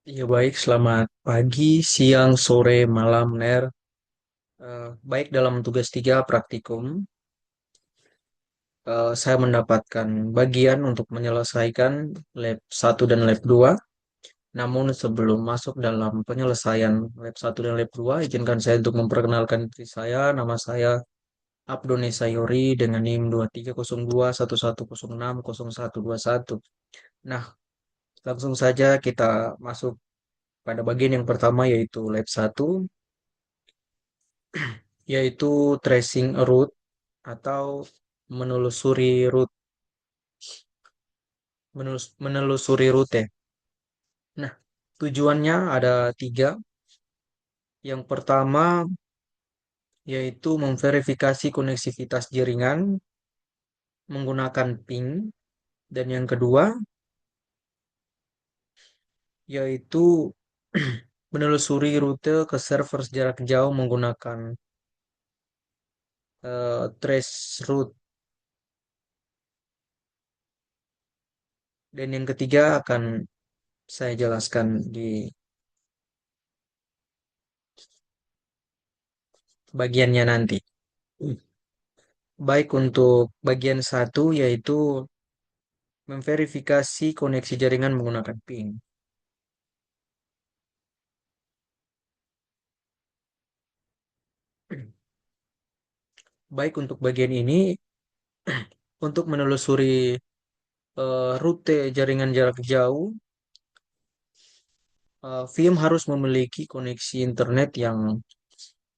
Ya baik, selamat pagi, siang, sore, malam, Ner. Baik dalam tugas 3 praktikum, saya mendapatkan bagian untuk menyelesaikan lab 1 dan lab 2. Namun sebelum masuk dalam penyelesaian lab 1 dan lab 2, izinkan saya untuk memperkenalkan diri saya. Nama saya Abdone Sayori dengan NIM 230211060121. Nah, langsung saja kita masuk pada bagian yang pertama yaitu lab 1, yaitu tracing a route atau menelusuri rute, menelusuri rute. Nah, tujuannya ada tiga. Yang pertama yaitu memverifikasi koneksivitas jaringan menggunakan ping, dan yang kedua yaitu menelusuri rute ke server jarak jauh menggunakan trace route, dan yang ketiga akan saya jelaskan di bagiannya nanti. Baik, untuk bagian satu yaitu memverifikasi koneksi jaringan menggunakan ping. Baik, untuk bagian ini, untuk menelusuri rute jaringan jarak jauh, VM harus memiliki koneksi internet yang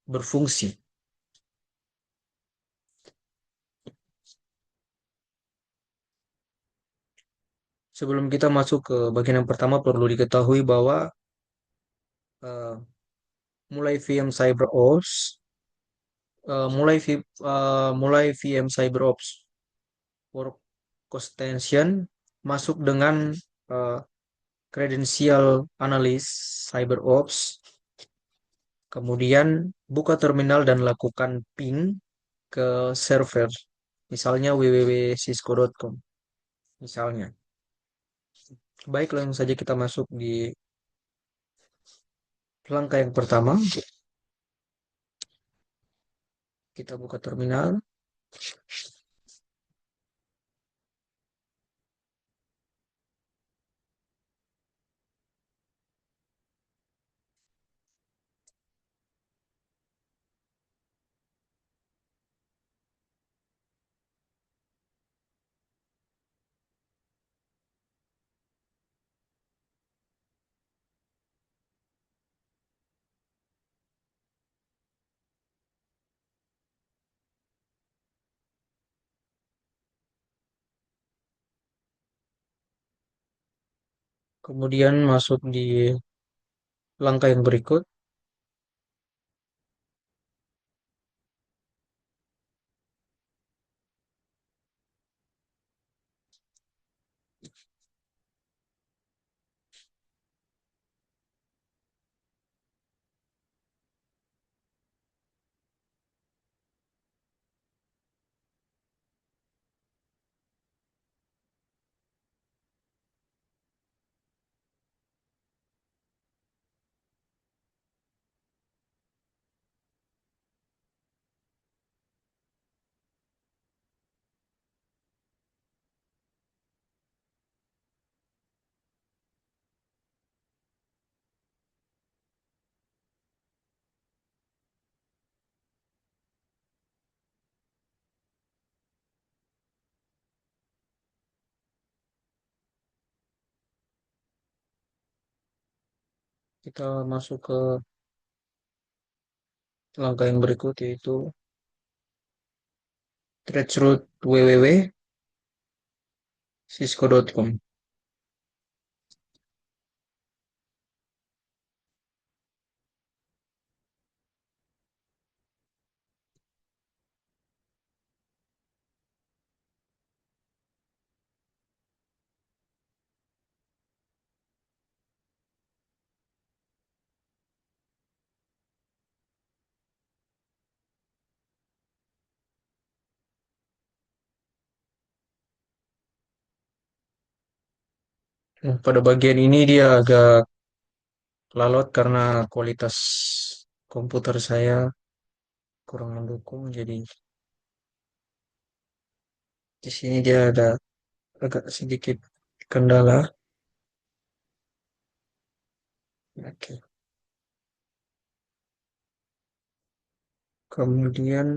berfungsi. Sebelum kita masuk ke bagian yang pertama, perlu diketahui bahwa eh, mulai VM CyberOps, mulai VM CyberOps Work Extension masuk dengan eh, kredensial analis CyberOps. Kemudian buka terminal dan lakukan ping ke server, misalnya www.cisco.com, misalnya. Baik, langsung saja kita masuk di langkah yang pertama. Kita buka terminal, kemudian masuk di langkah yang berikut. Kita masuk ke langkah yang berikut, yaitu traceroute www.cisco.com. Nah, pada bagian ini dia agak lalot karena kualitas komputer saya kurang mendukung. Jadi di sini dia ada agak sedikit kendala. Oke. Kemudian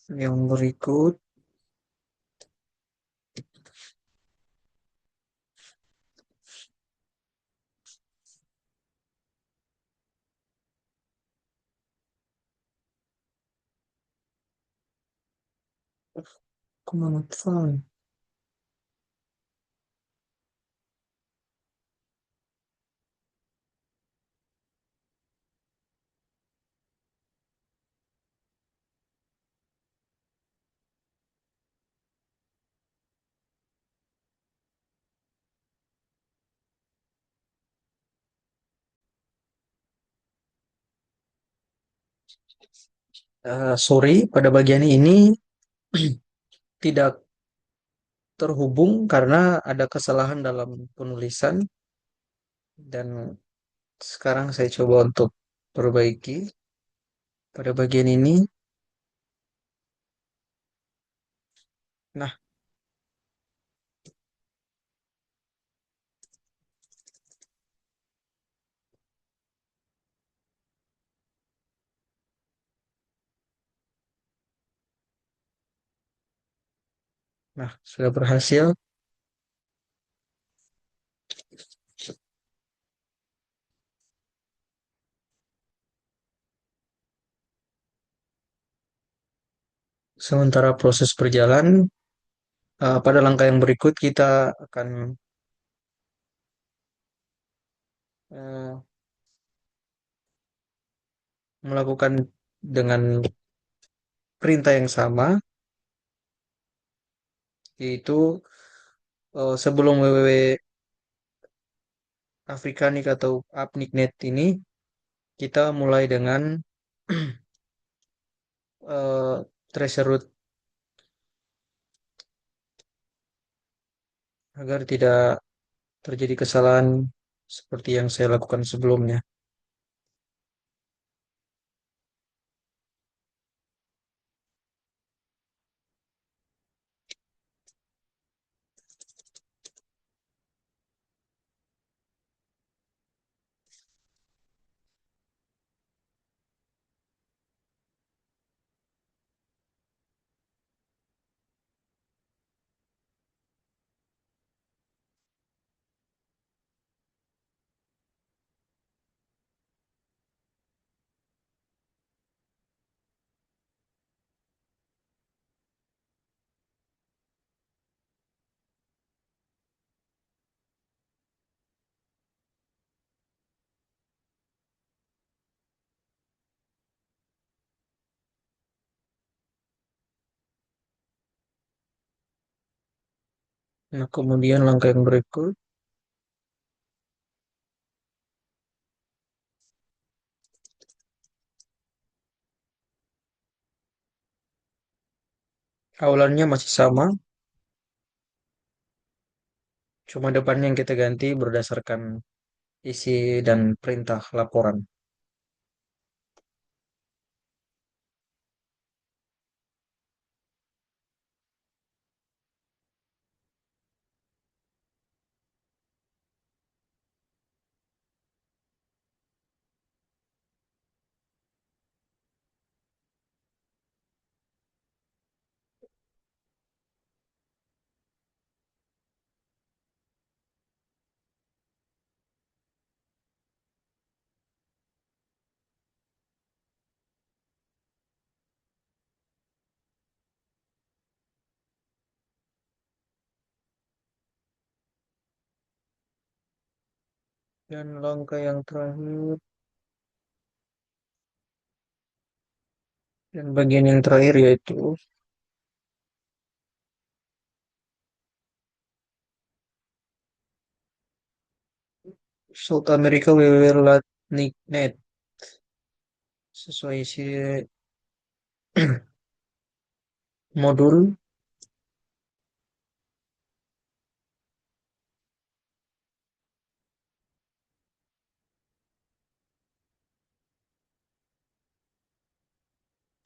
yang berikut, kemana file? Sorry, pada bagian ini tidak terhubung karena ada kesalahan dalam penulisan dan sekarang saya coba untuk perbaiki pada bagian ini. Nah, sudah berhasil. Sementara proses berjalan, pada langkah yang berikut kita akan eh, melakukan dengan perintah yang sama, yaitu sebelum www Afrikanik atau Apniknet ini, kita mulai dengan tracer root agar tidak terjadi kesalahan seperti yang saya lakukan sebelumnya. Nah, kemudian langkah yang berikut, awalannya masih sama, cuma depannya yang kita ganti berdasarkan isi dan perintah laporan. Dan langkah yang terakhir, dan bagian yang terakhir yaitu South America www.latniknet sesuai isi modul.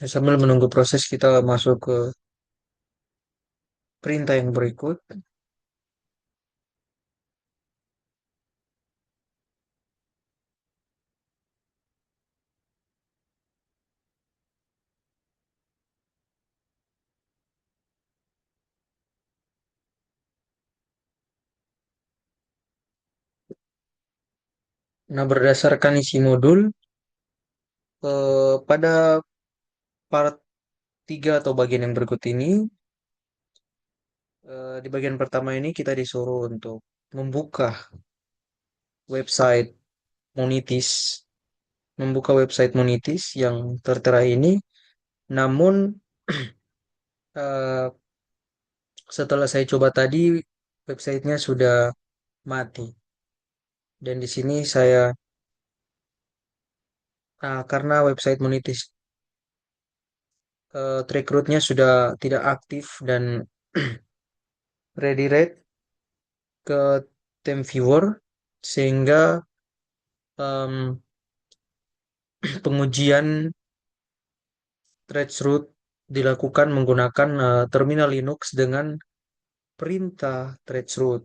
Ya, sambil menunggu proses kita masuk ke perintah yang berikut. Nah, berdasarkan isi modul, pada part 3 atau bagian yang berikut ini, di bagian pertama ini kita disuruh untuk membuka website Monitis, yang tertera ini. Namun eh, setelah saya coba tadi, websitenya sudah mati. Dan di sini karena website Monitis track rootnya sudah tidak aktif dan redirect ke TeamViewer, sehingga em, pengujian traceroute dilakukan menggunakan terminal Linux dengan perintah traceroute.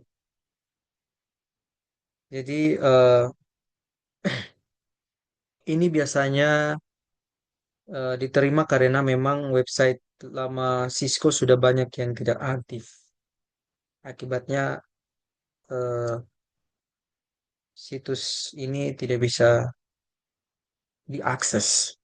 Jadi ini biasanya diterima karena memang website lama Cisco sudah banyak yang tidak aktif. Akibatnya eh, situs ini tidak bisa diakses.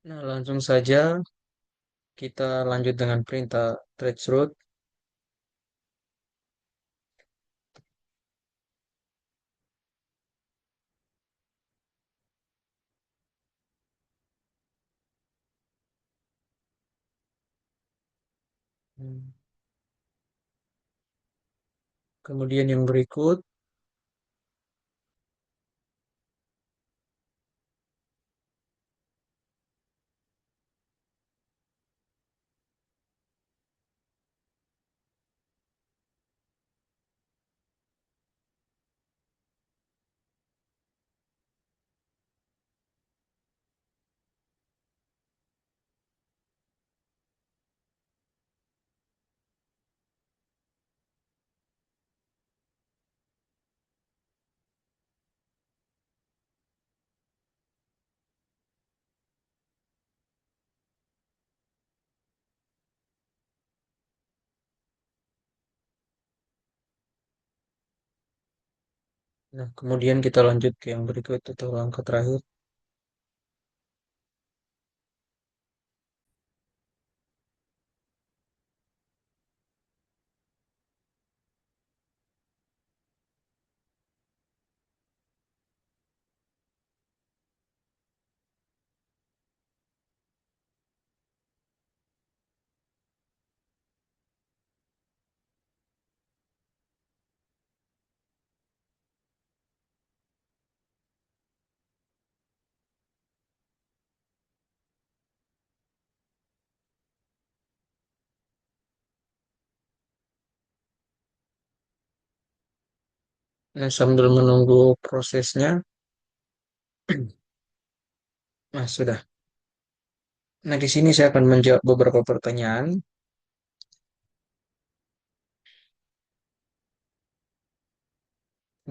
Nah, langsung saja kita lanjut dengan perintah traceroute. Hmm. Kemudian yang berikut, nah kemudian kita lanjut ke yang berikut atau langkah terakhir. Nah, sambil menunggu prosesnya, nah sudah. Nah, di sini saya akan menjawab beberapa pertanyaan.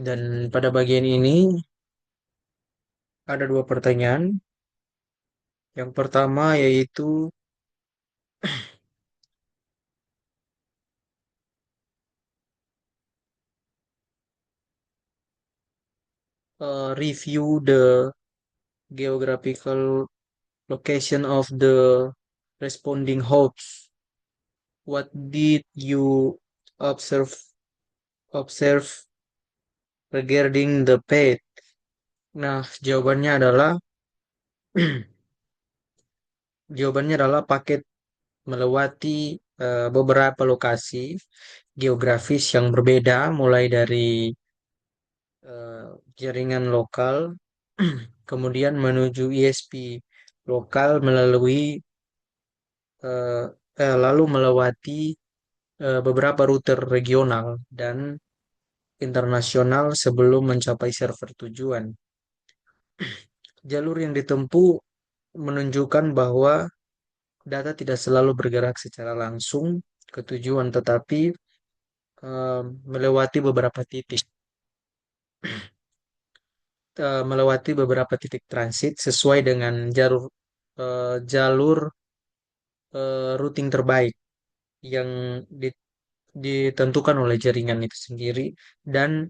Dan pada bagian ini ada dua pertanyaan. Yang pertama yaitu review the geographical location of the responding hosts. What did you observe observe regarding the page? Nah, jawabannya adalah paket melewati beberapa lokasi geografis yang berbeda, mulai dari eh, jaringan lokal, kemudian menuju ISP lokal melalui eh, lalu melewati beberapa rute regional dan internasional sebelum mencapai server tujuan. Jalur yang ditempuh menunjukkan bahwa data tidak selalu bergerak secara langsung ke tujuan, tetapi melewati beberapa titik, melewati beberapa titik transit sesuai dengan jalur routing terbaik yang ditentukan oleh jaringan itu sendiri dan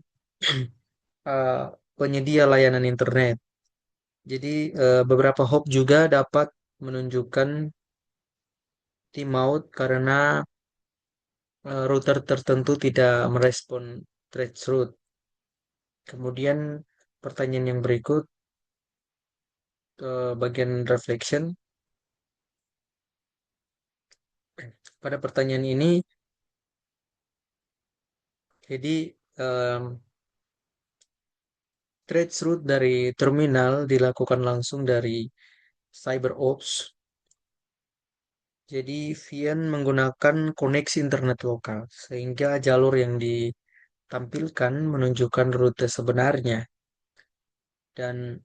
eh, penyedia layanan internet. Jadi beberapa hop juga dapat menunjukkan timeout karena router tertentu tidak merespon traceroute. Kemudian pertanyaan yang berikut, bagian reflection. Pada pertanyaan ini, jadi traceroute dari terminal dilakukan langsung dari CyberOps. Jadi VN menggunakan koneksi internet lokal, sehingga jalur yang ditampilkan menunjukkan rute sebenarnya. Dan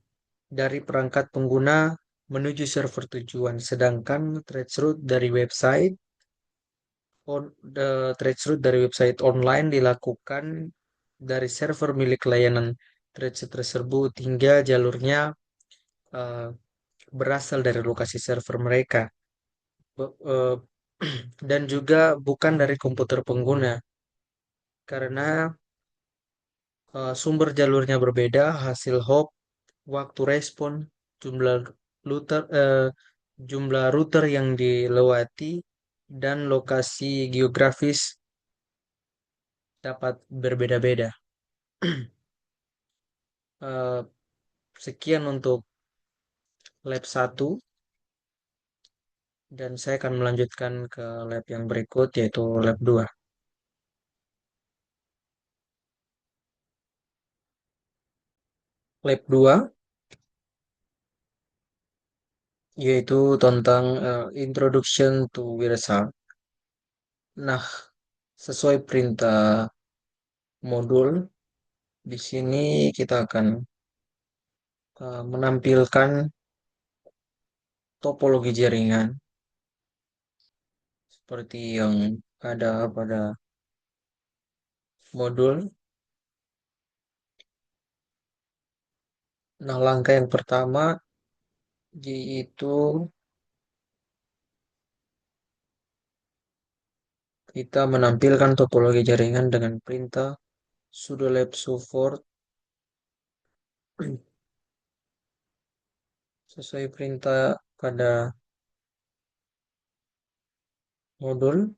dari perangkat pengguna menuju server tujuan, sedangkan traceroute dari website online dilakukan dari server milik layanan traceroute tersebut hingga jalurnya eh, berasal dari lokasi server mereka. Eh, dan juga bukan dari komputer pengguna karena sumber jalurnya berbeda, hasil hop, waktu respon, jumlah router, jumlah router yang dilewati, dan lokasi geografis dapat berbeda-beda. Eh, Sekian untuk lab satu dan saya akan melanjutkan ke lab yang berikut yaitu lab 2. Lab 2 yaitu tentang Introduction to Wireshark. Nah, sesuai perintah modul, di sini kita akan menampilkan topologi jaringan seperti yang ada pada modul. Nah, langkah yang pertama yaitu kita menampilkan topologi jaringan dengan perintah sudo lab support sesuai perintah pada modul.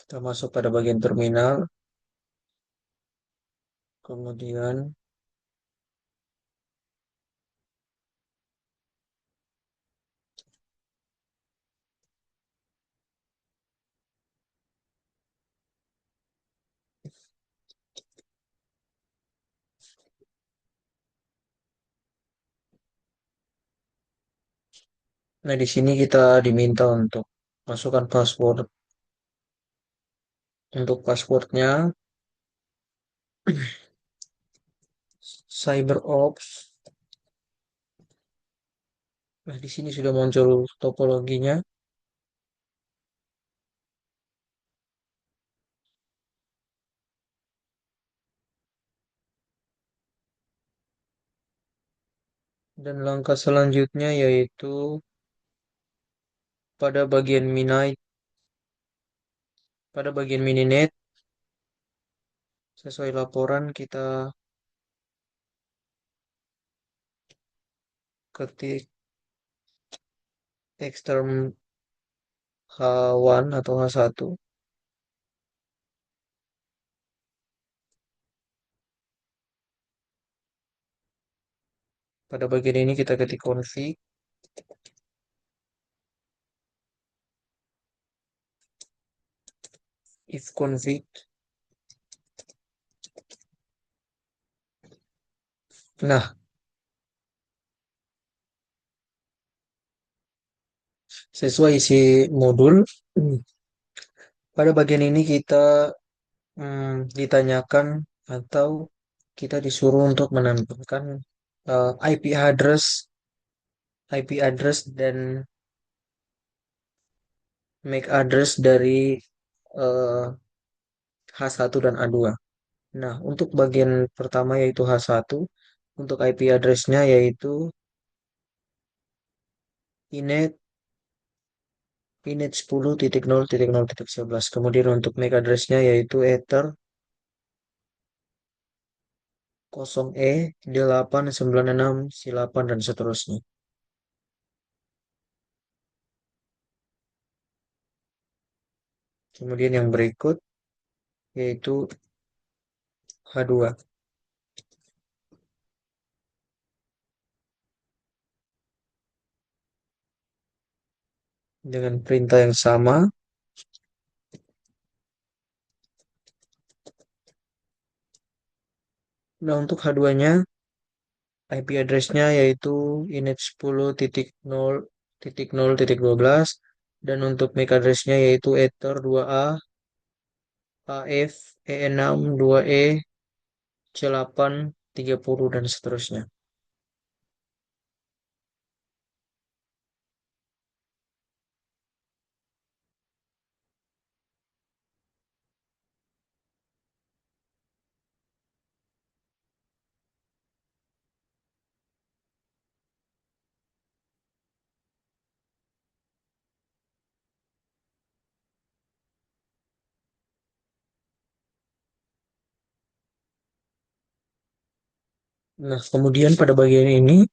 Kita masuk pada bagian terminal, kemudian nah di sini kita diminta untuk masukkan password. Untuk passwordnya CyberOps. Nah, di sini sudah muncul topologinya dan langkah selanjutnya yaitu pada bagian Minite, pada bagian Mininet sesuai laporan kita ketik exterm H1 atau H1. Pada bagian ini kita ketik config, if config. Nah, Sesuai isi modul, pada bagian ini kita ditanyakan atau kita disuruh untuk menambahkan IP address dan MAC address dari eh, H1 dan A2. Nah, untuk bagian pertama yaitu H1, untuk IP address-nya yaitu inet inet 10.0.0.11. Kemudian untuk MAC address-nya yaitu ether 0E896 dan seterusnya. Kemudian yang berikut yaitu H2 dengan perintah yang sama. Nah, untuk H2-nya IP address-nya yaitu inet 10.0.0.12 dan untuk MAC address-nya yaitu ether 2A AF E6 2E C8 30 dan seterusnya. Nah, kemudian pada bagian ini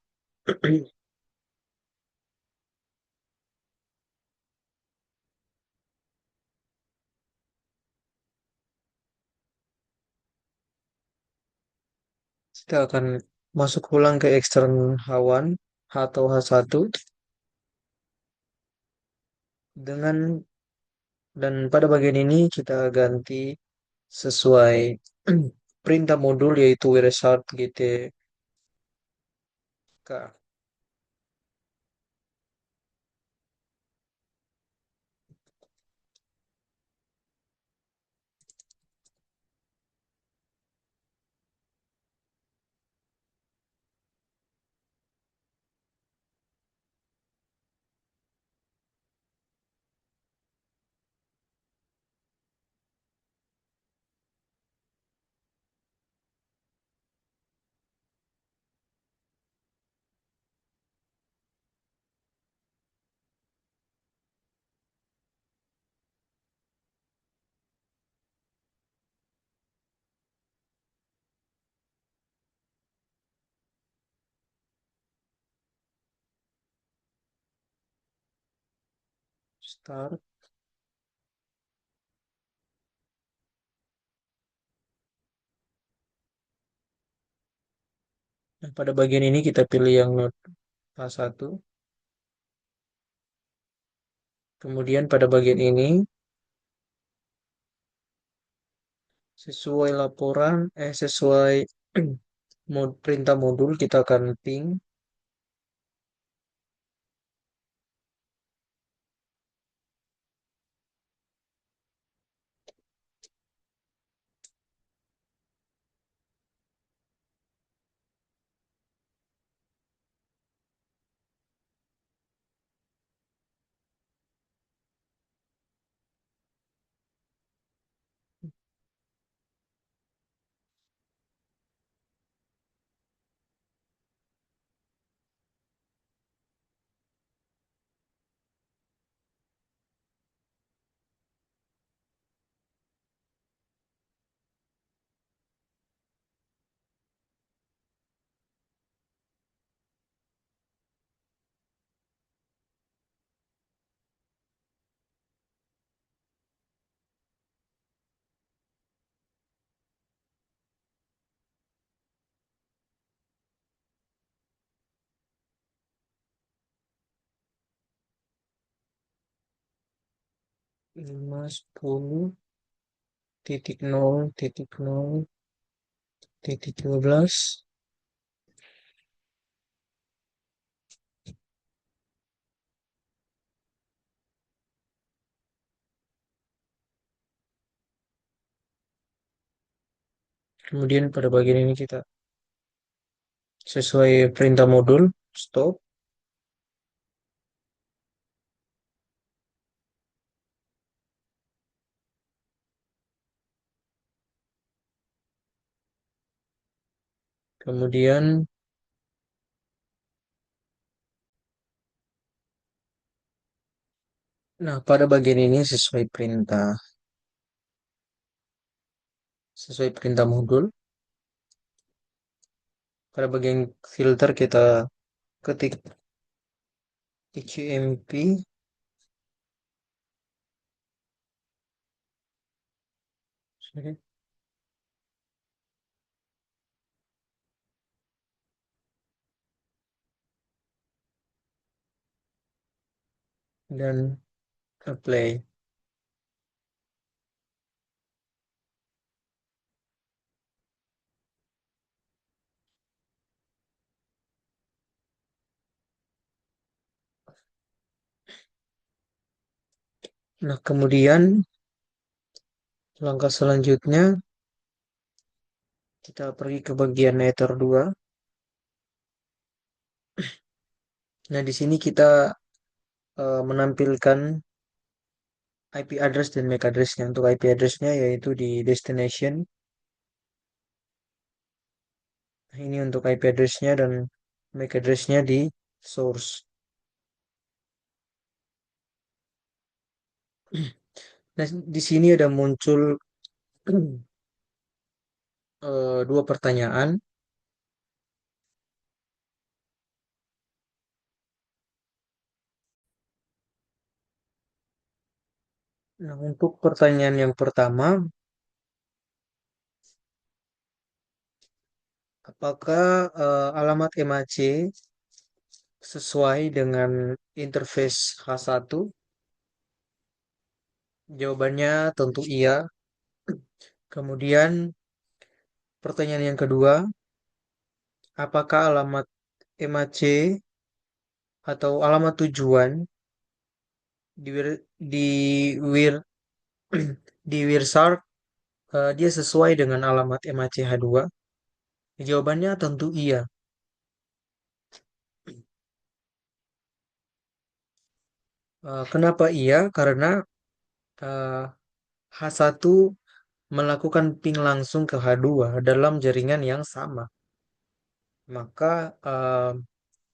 kita akan masuk ulang ke eksternal H1 atau H1 dengan dan pada bagian ini kita ganti sesuai perintah modul yaitu result GTK. Start. Nah, pada bagian ini kita pilih yang node H1. Kemudian pada bagian ini sesuai sesuai perintah modul kita akan ping lima sepuluh titik nol titik nol titik 12. Kemudian pada bagian ini kita sesuai perintah modul stop. Kemudian, nah pada bagian ini sesuai perintah modul. Pada bagian filter kita ketik ICMP dan apply. Nah, kemudian langkah selanjutnya kita pergi ke bagian Ether 2. Nah, di sini kita menampilkan IP address dan MAC address-nya. Untuk IP address-nya yaitu di destination. Nah, ini untuk IP address-nya dan MAC address-nya di source. Nah, di sini ada muncul dua pertanyaan. Nah, untuk pertanyaan yang pertama, apakah alamat MAC sesuai dengan interface H1? Jawabannya tentu iya. Kemudian pertanyaan yang kedua, apakah alamat MAC atau alamat tujuan di wir- di wir di Wirshark dia sesuai dengan alamat MAC H2? Jawabannya tentu iya. Kenapa iya? Karena eh, H1 melakukan ping langsung ke H2 dalam jaringan yang sama. Maka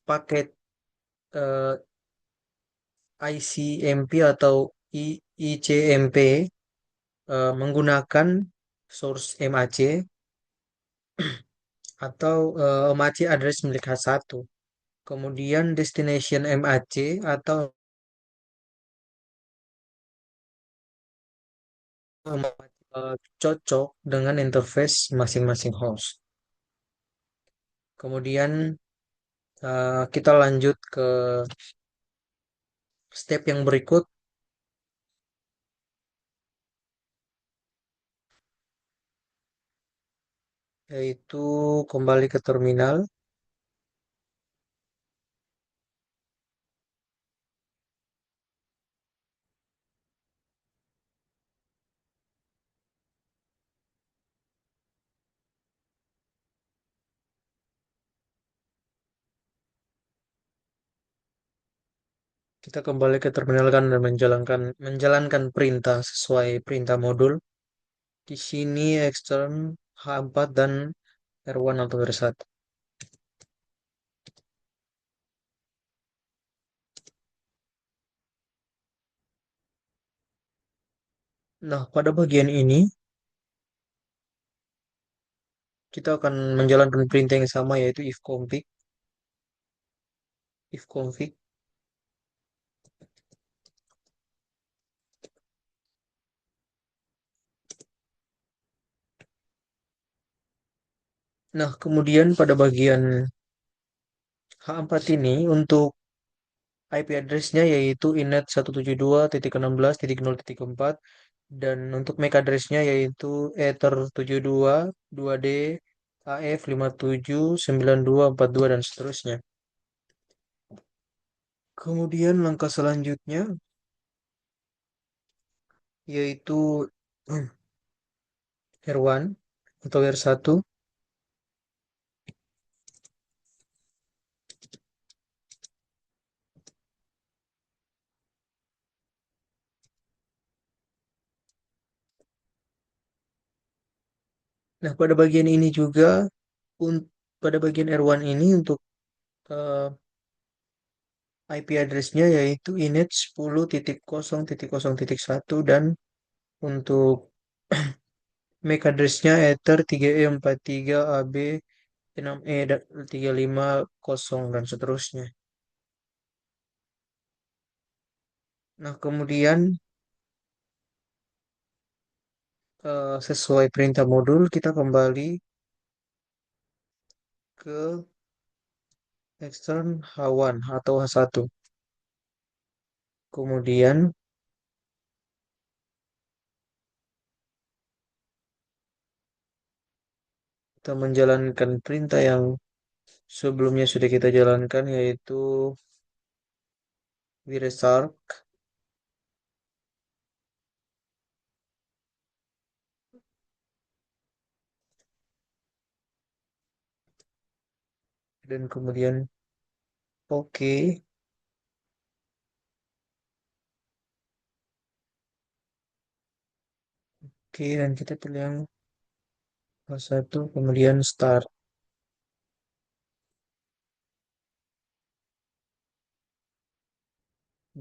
paket eh, ICMP atau ICMP menggunakan source MAC atau MAC address milik H1. Kemudian destination MAC atau cocok dengan interface masing-masing host. Kemudian kita lanjut ke step yang berikut, yaitu kembali ke terminal. Kita kembali ke terminal kan dan menjalankan perintah sesuai perintah modul. Di sini extern H4 dan R1 atau R1. Nah, pada bagian ini kita akan menjalankan perintah yang sama yaitu if config. Nah, kemudian pada bagian H4 ini untuk IP address-nya yaitu inet 172.16.0.4 dan untuk MAC address-nya yaitu ether 72 2D AF 579242 dan seterusnya. Kemudian langkah selanjutnya yaitu R1. atau R1. Nah, pada bagian ini juga, pada bagian R1 ini untuk eh, IP address-nya yaitu inet 10.0.0.1 dan untuk MAC address-nya ether 3E43AB 6E350 dan seterusnya. Nah, kemudian sesuai perintah modul kita kembali ke extern H1 atau H1. Kemudian kita menjalankan perintah yang sebelumnya sudah kita jalankan yaitu Wireshark dan kemudian oke. Oke, dan kita pilih yang H1 kemudian start.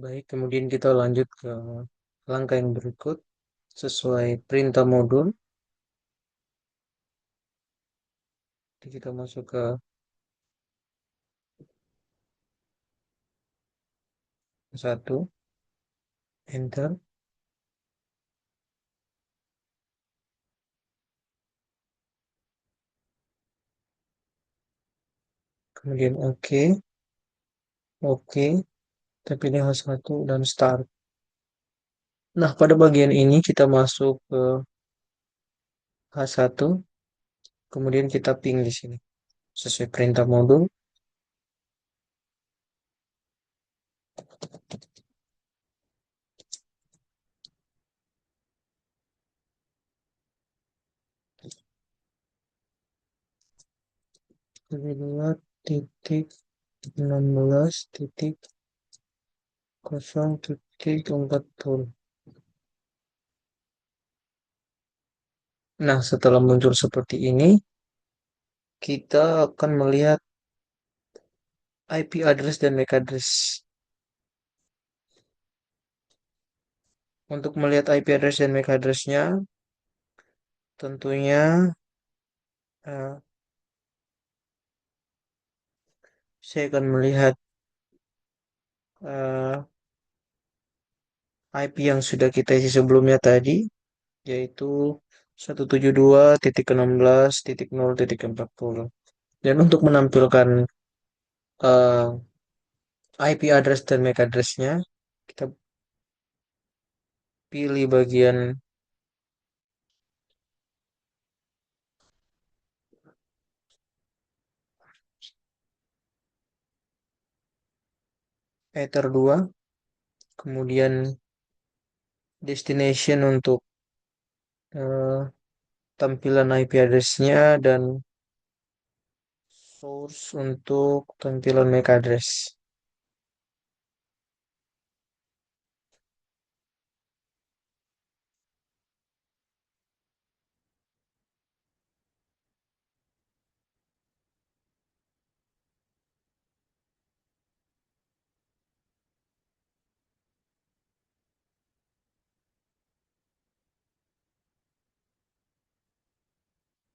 Baik, kemudian kita lanjut ke langkah yang berikut sesuai perintah modul. Jadi kita masuk ke satu, enter, kemudian oke, oke, kita pilih H1 dan start. Nah, pada bagian ini kita masuk ke H1, kemudian kita ping di sini sesuai perintah modul. Kedua titik 16 titik 0.40. Nah, setelah muncul seperti ini, kita akan melihat IP address dan MAC address. Untuk melihat IP address dan MAC address-nya, tentunya eh, saya akan melihat eh, IP yang sudah kita isi sebelumnya tadi, yaitu 172.16.0.40. Dan untuk menampilkan IP address dan MAC address-nya, kita pilih bagian Ether 2, kemudian destination untuk eh, tampilan IP address-nya dan source untuk tampilan MAC address.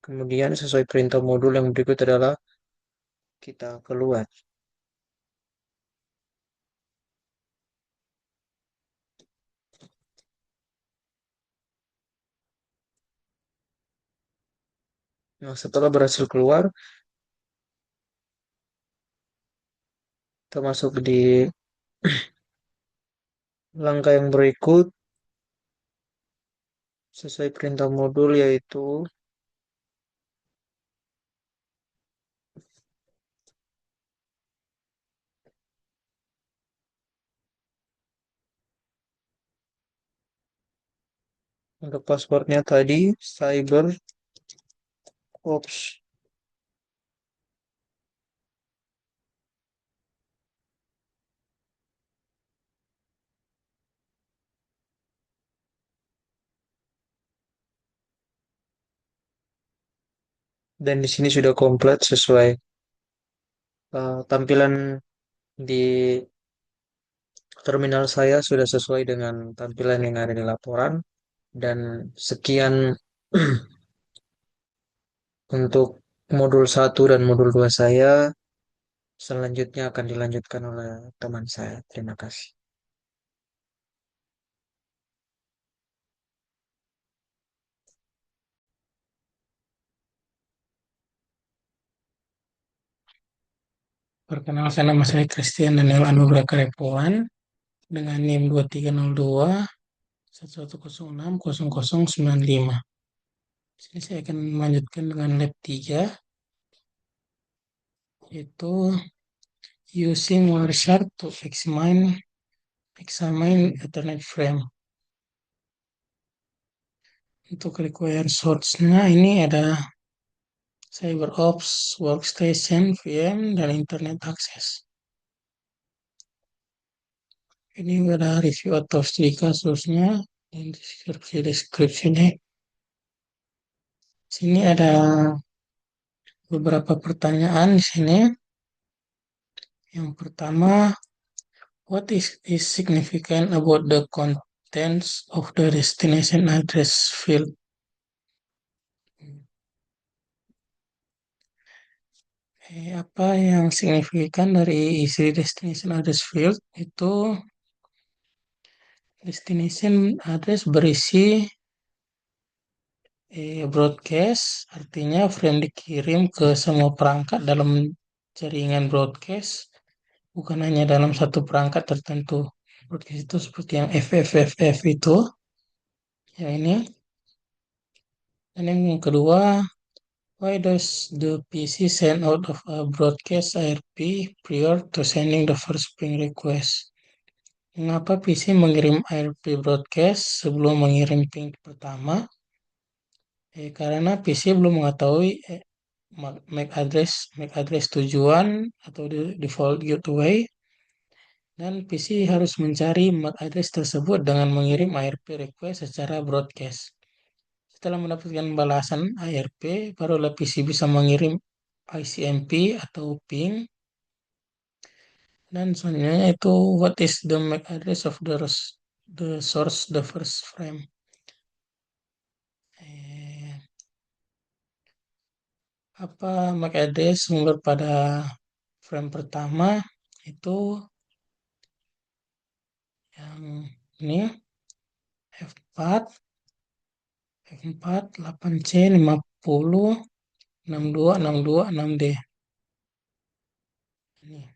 Kemudian sesuai perintah modul yang berikut adalah kita keluar. Nah, setelah berhasil keluar, kita masuk di langkah yang berikut sesuai perintah modul yaitu untuk passwordnya tadi cyber Ops. Dan di sini sudah komplit sesuai tampilan di terminal saya sudah sesuai dengan tampilan yang ada di laporan. Dan sekian untuk modul satu dan modul 2 saya. Selanjutnya akan dilanjutkan oleh teman saya. Terima kasih. Perkenalkan nama saya Christian Daniel Anugrah Karepoan dengan NIM 2302 1106 0095. Di sini saya akan melanjutkan dengan lab 3 yaitu using Wireshark to examine Ethernet frame. Untuk require source-nya ini ada CyberOps Workstation, VM, dan Internet Access. Ini ada review atau studi kasusnya dan deskripsi-deskripsinya. Sini ada beberapa pertanyaan di sini. Yang pertama, what is significant about the contents of the destination address field? Apa yang signifikan dari isi destination address field itu destination address berisi broadcast, artinya frame dikirim ke semua perangkat dalam jaringan broadcast, bukan hanya dalam satu perangkat tertentu. Broadcast itu seperti yang FFFF itu, ya ini. Dan yang kedua, why does the PC send out of a broadcast ARP prior to sending the first ping request? Mengapa PC mengirim ARP broadcast sebelum mengirim ping pertama? Karena PC belum mengetahui MAC address tujuan atau default gateway, dan PC harus mencari MAC address tersebut dengan mengirim ARP request secara broadcast. Setelah mendapatkan balasan ARP, barulah PC bisa mengirim ICMP atau ping. Dan selanjutnya itu what is the MAC address of the source the first frame. Eh, Apa MAC address sumber pada frame pertama itu yang ini F4 F4 8C 50 62 62 6D ini.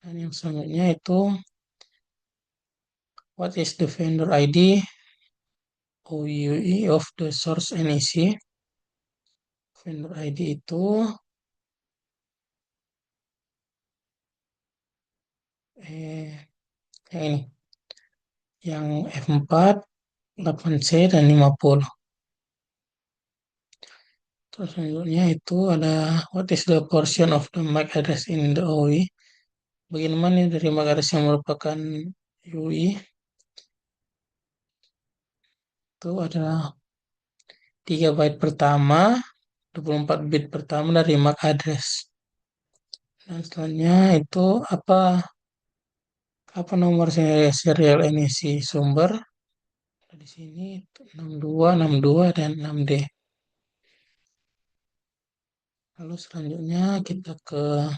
Dan yang selanjutnya itu what is the vendor ID OUE of the source NEC. Vendor ID itu yang ini, yang F4 8C dan 50. Terus selanjutnya itu ada what is the portion of the MAC address in the OE. Bagaimana dari MAC address yang merupakan UI itu adalah 3 byte pertama, 24 bit pertama dari MAC address. Dan selanjutnya itu apa nomor serial NEC sumber. Di sini 62, 62 dan 6D. Lalu selanjutnya kita ke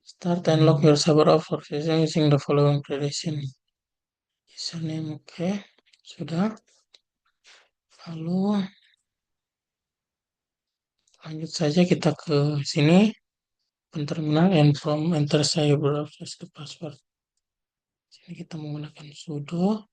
start and lock your server of workstation using the following credential. Username oke, sudah. Lalu lanjut saja kita ke sini, terminal and from enter cyber access the password. Sini kita menggunakan sudo.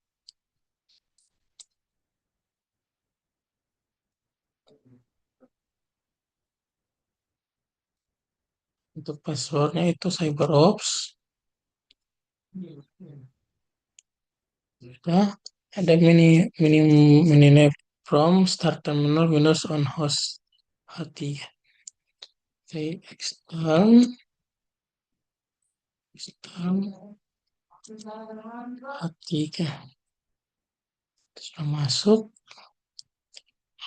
Untuk passwordnya itu CyberOps. Sudah ada mini from Start Terminal Windows on host H3. Oke, extern H3. Sudah masuk.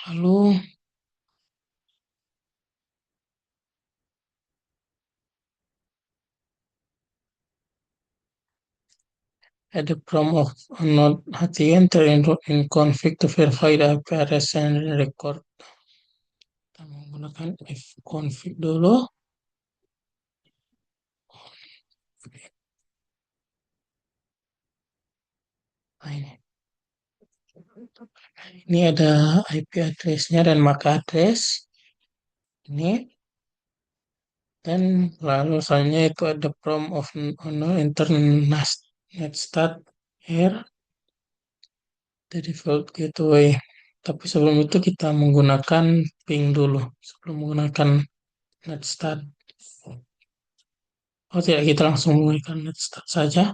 Lalu add the prompt of node H3 enter in config to verify the IP address and record. Kita menggunakan fconfig dulu. Nah, ini ada IP address-nya dan MAC address. Ini. Dan lalu selanjutnya itu ada prompt of enter netstat R the default gateway. Tapi sebelum itu kita menggunakan ping dulu. Sebelum menggunakan netstat. Oh tidak, kita langsung menggunakan netstat saja.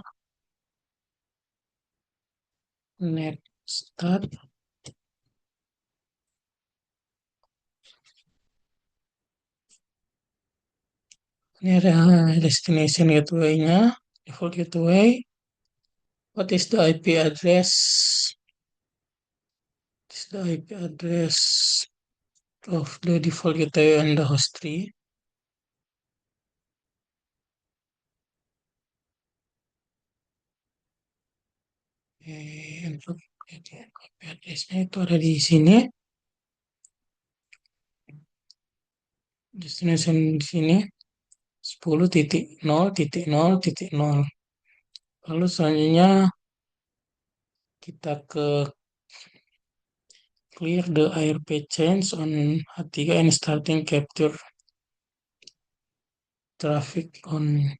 Netstat. Ini ada destination gateway-nya. Default gateway. What is the IP address? This is the IP address of the default gateway on the host tree. Untuk IP address-nya itu ada di sini. Destination di sini 10.0.0.0. Lalu selanjutnya kita ke clear the ARP change on H3 and starting capture traffic on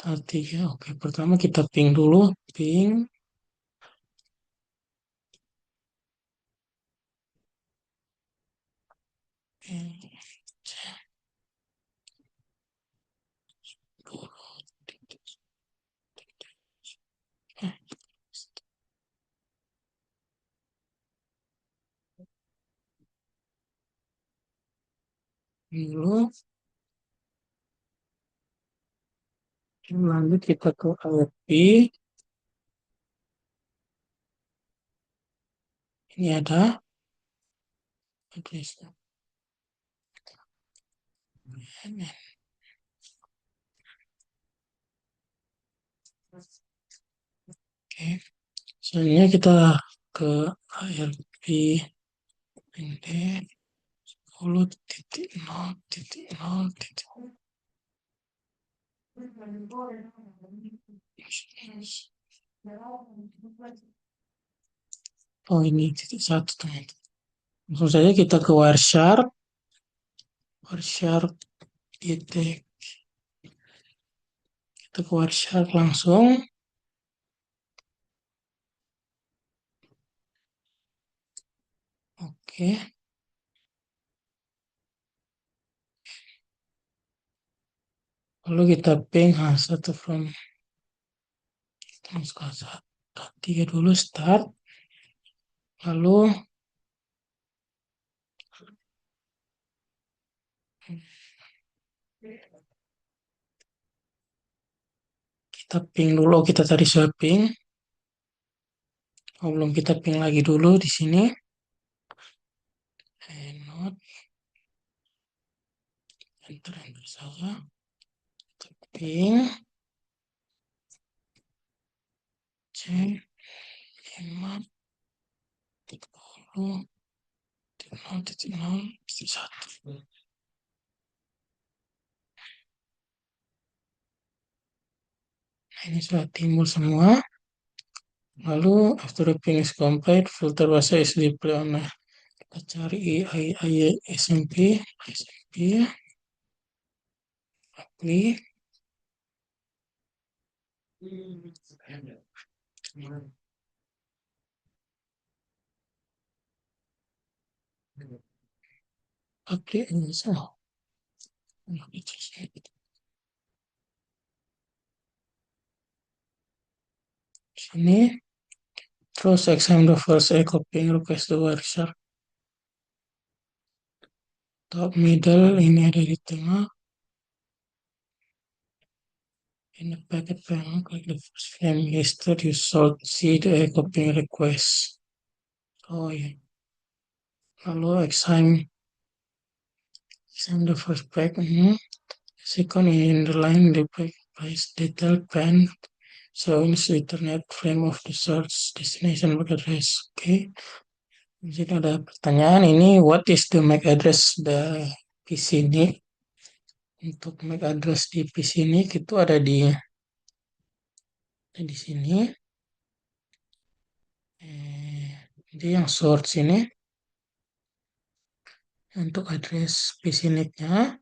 H3. Oke, pertama kita ping dulu, ping dulu, lalu kita ke ARP. Ini ada address-nya. Oke, selanjutnya kita ke ARP ND 10.0.0. Oh ini titik satu teman. Langsung saja kita ke Wireshark. Wireshark detect. Kita ke Wireshark langsung. Oke. Lalu kita ping H1 from terus ke H3 dulu start. Lalu kita ping dulu, kita tadi sudah ping. Oh, belum, kita ping lagi dulu di sini. Not enter saja. Kita ping C 5.0.0.1. Nah, ini sudah timbul semua. Lalu after the ping is complete, filter bahasa is displayed on. Kita cari SMP, apply. Apply ini salah. Sini Terus examine the first a copying request to workshop. Top middle ini ada di tengah. In the packet panel, click the first frame listed. You should see the a copying request. Oh ya. Lalu examine the first pack. Second in the line the pack place detail pen showing the Ethernet frame of the source destination MAC address. Oke. Di sini ada pertanyaan ini, what is the MAC address the PC ini? Untuk MAC address di PC ini itu ada di sini. Jadi yang source ini untuk address PC NIC-nya.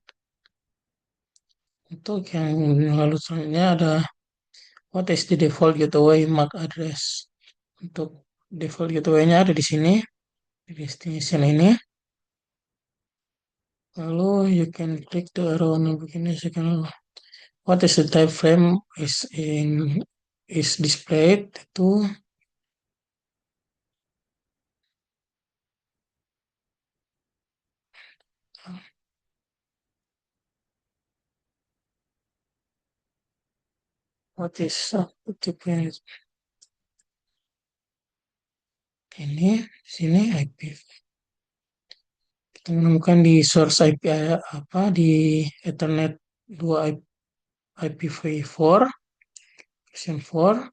Untuk yang lalu selanjutnya ada what is the default gateway MAC address? Untuk default gateway-nya ada di sini, di destination ini. Lalu you can click the arrow on the beginning second. What is the type frame is displayed itu what is type frame ini di sini IP. Kita menemukan di source IP apa di Ethernet 2 IPv4 version 4.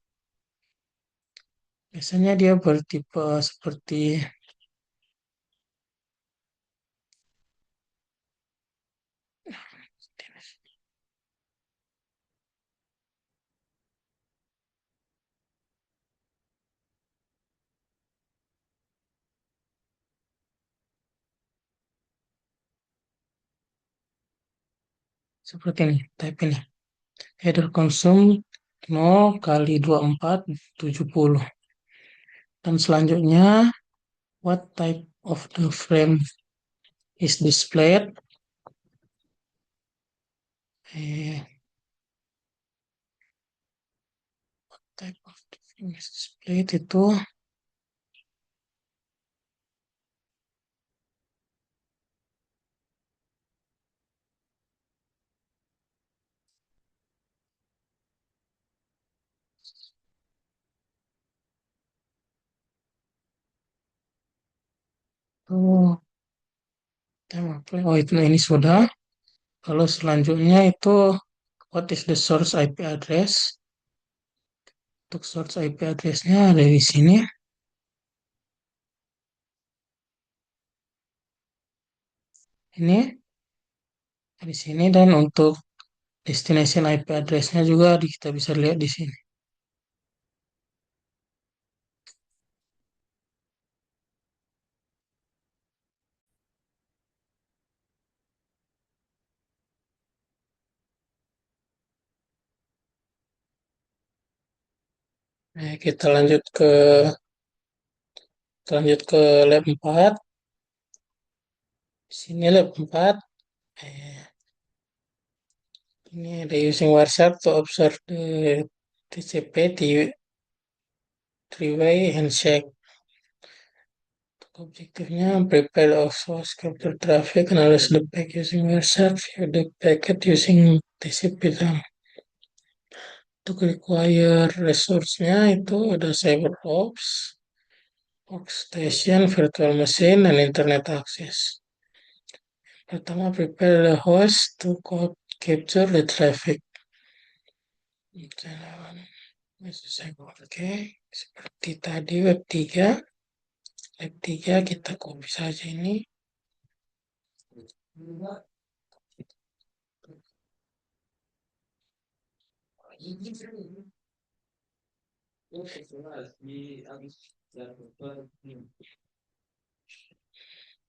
Biasanya dia bertipe seperti ini, type ini. Header consume 0 kali 24 70. Dan selanjutnya what type of the frame is displayed? Type of the frame is displayed itu oh, itu ini sudah. Lalu selanjutnya itu what is the source IP address? Untuk source IP address-nya ada di sini. Ini di sini dan untuk destination IP address-nya juga kita bisa lihat di sini. Nah, kita lanjut ke lab 4. Di sini lab 4. Ini ada using Wireshark to observe the TCP three-way handshake. Objektifnya prepare the source capture traffic, analyze the packet using Wireshark, view the packet using TCP dump. Untuk require resource-nya itu ada CyberOps, workstation, virtual machine, dan internet access. Pertama, prepare the host to capture the traffic. Oke, seperti tadi web 3 kita copy saja ini.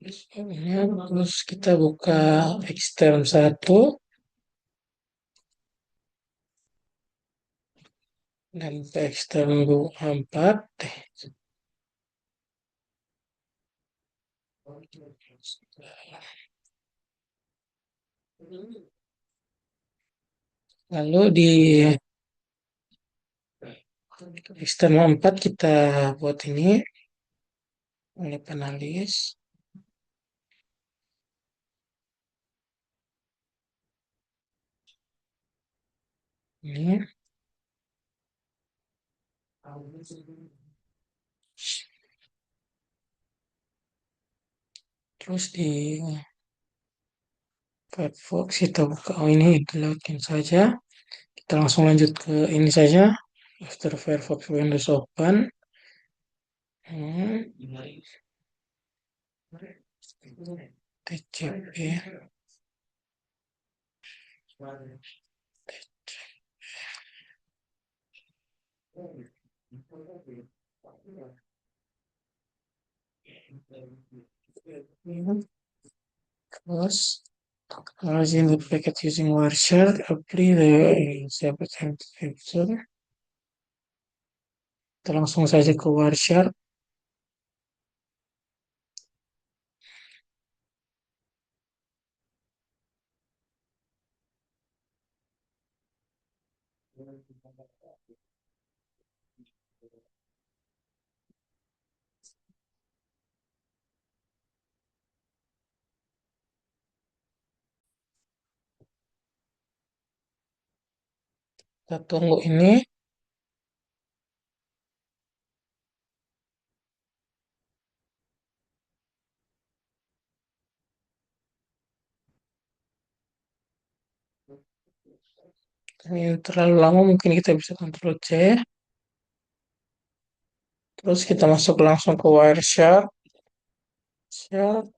Terus kita buka extern 1 dan extern 4. Lalu Eksternal 4 kita buat ini oleh penalis. Ini terus di Firefox kita buka, oh ini dilewatkan saja. Kita langsung lanjut ke ini saja. After Firefox Windows open. Hmm, TCP. Terus using the packet using Wireshark, apply the separate encryption. Kita langsung saja ke Wireshark. Kita tunggu ini. Ini terlalu lama, mungkin kita bisa Ctrl C. Terus kita masuk langsung ke Wireshark. Shark.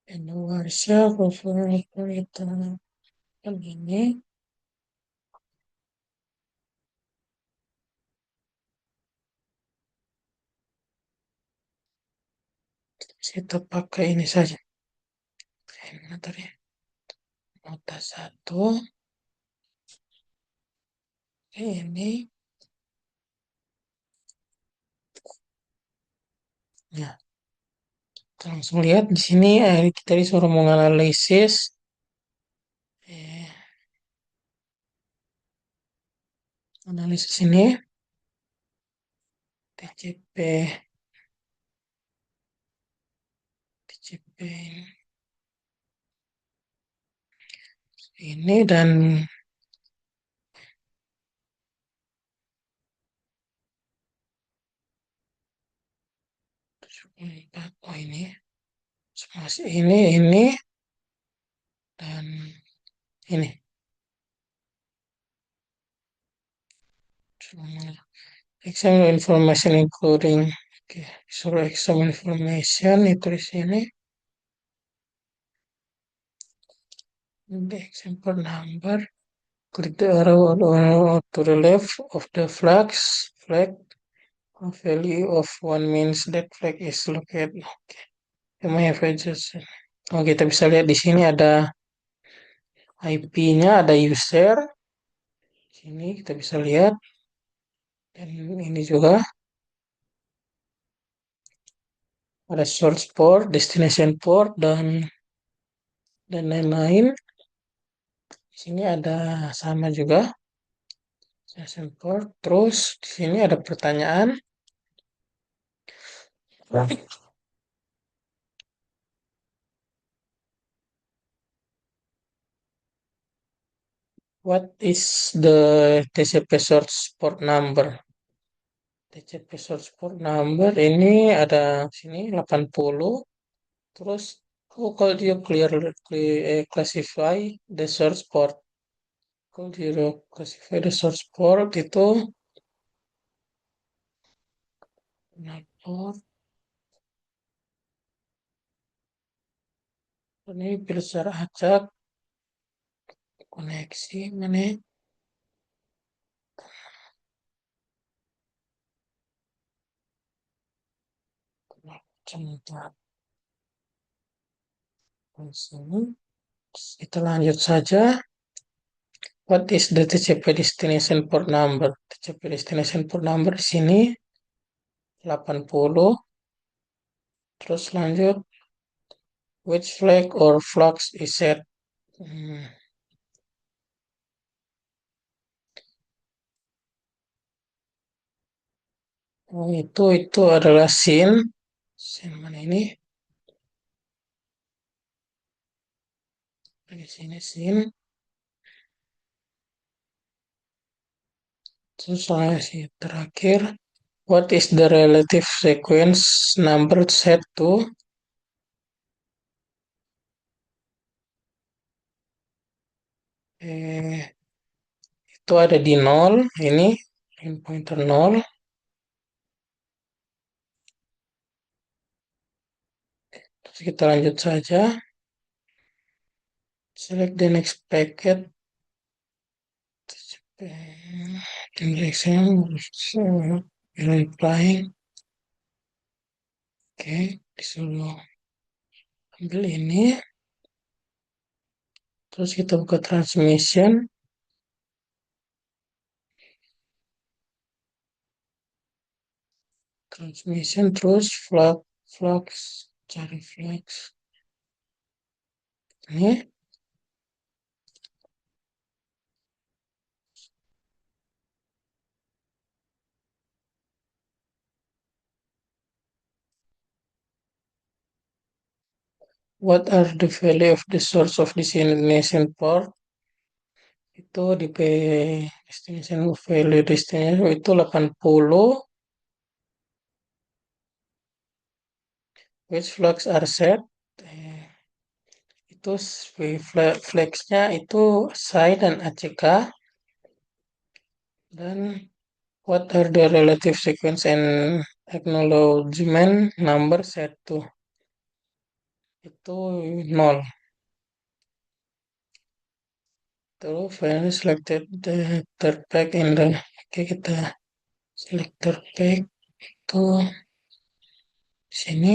Ini Wireshark. Kita ini. Kita pakai ini saja. Ini tadi. Nota 1. Ini. Ya, kita langsung lihat di sini. Kita disuruh menganalisis eh, analisis ini TCP TCP ini dan oh ini masih ini dan ini. Examine information including suruh examine information itu di sini. The example number. Click the arrow to the left of the flag. A value of one means that flag is located. Okay. Am I just? Oh, kita bisa lihat di sini ada IP-nya, ada user. Sini kita bisa lihat. Dan ini juga ada source port, destination port, dan lain-lain. Di sini ada sama juga. Destination port. Terus di sini ada pertanyaan. What is the TCP source port number? TCP source port number ini ada sini 80. Terus kalau dia classify the source port. Kalau dia classify the source port itu port ini pilih secara acak koneksi mana sebentar di sini. Kita lanjut saja. What is the TCP destination port number? TCP destination port number di sini 80. Terus lanjut, which flag or flux is set? Hmm, oh, itu adalah sin. Sin mana ini? Di sini sin. Terus si terakhir, what is the relative sequence number set to? Eh, itu ada di nol. Ini pointer nol. Terus kita lanjut saja. Select the next packet. Transaction. Replying. Oke, disuruh ambil ini. Terus kita buka transmission. Transmission terus flux, cari flux. Ini. What are the value of the source of destination port? Itu di destination value destination itu 80. Which flags are set? Itu flagsnya itu SAI dan ACK. Dan what are the relative sequence and acknowledgement number set to? Itu 0. Terus finally selected the third pack in the. Oke, kita select third pack itu di sini.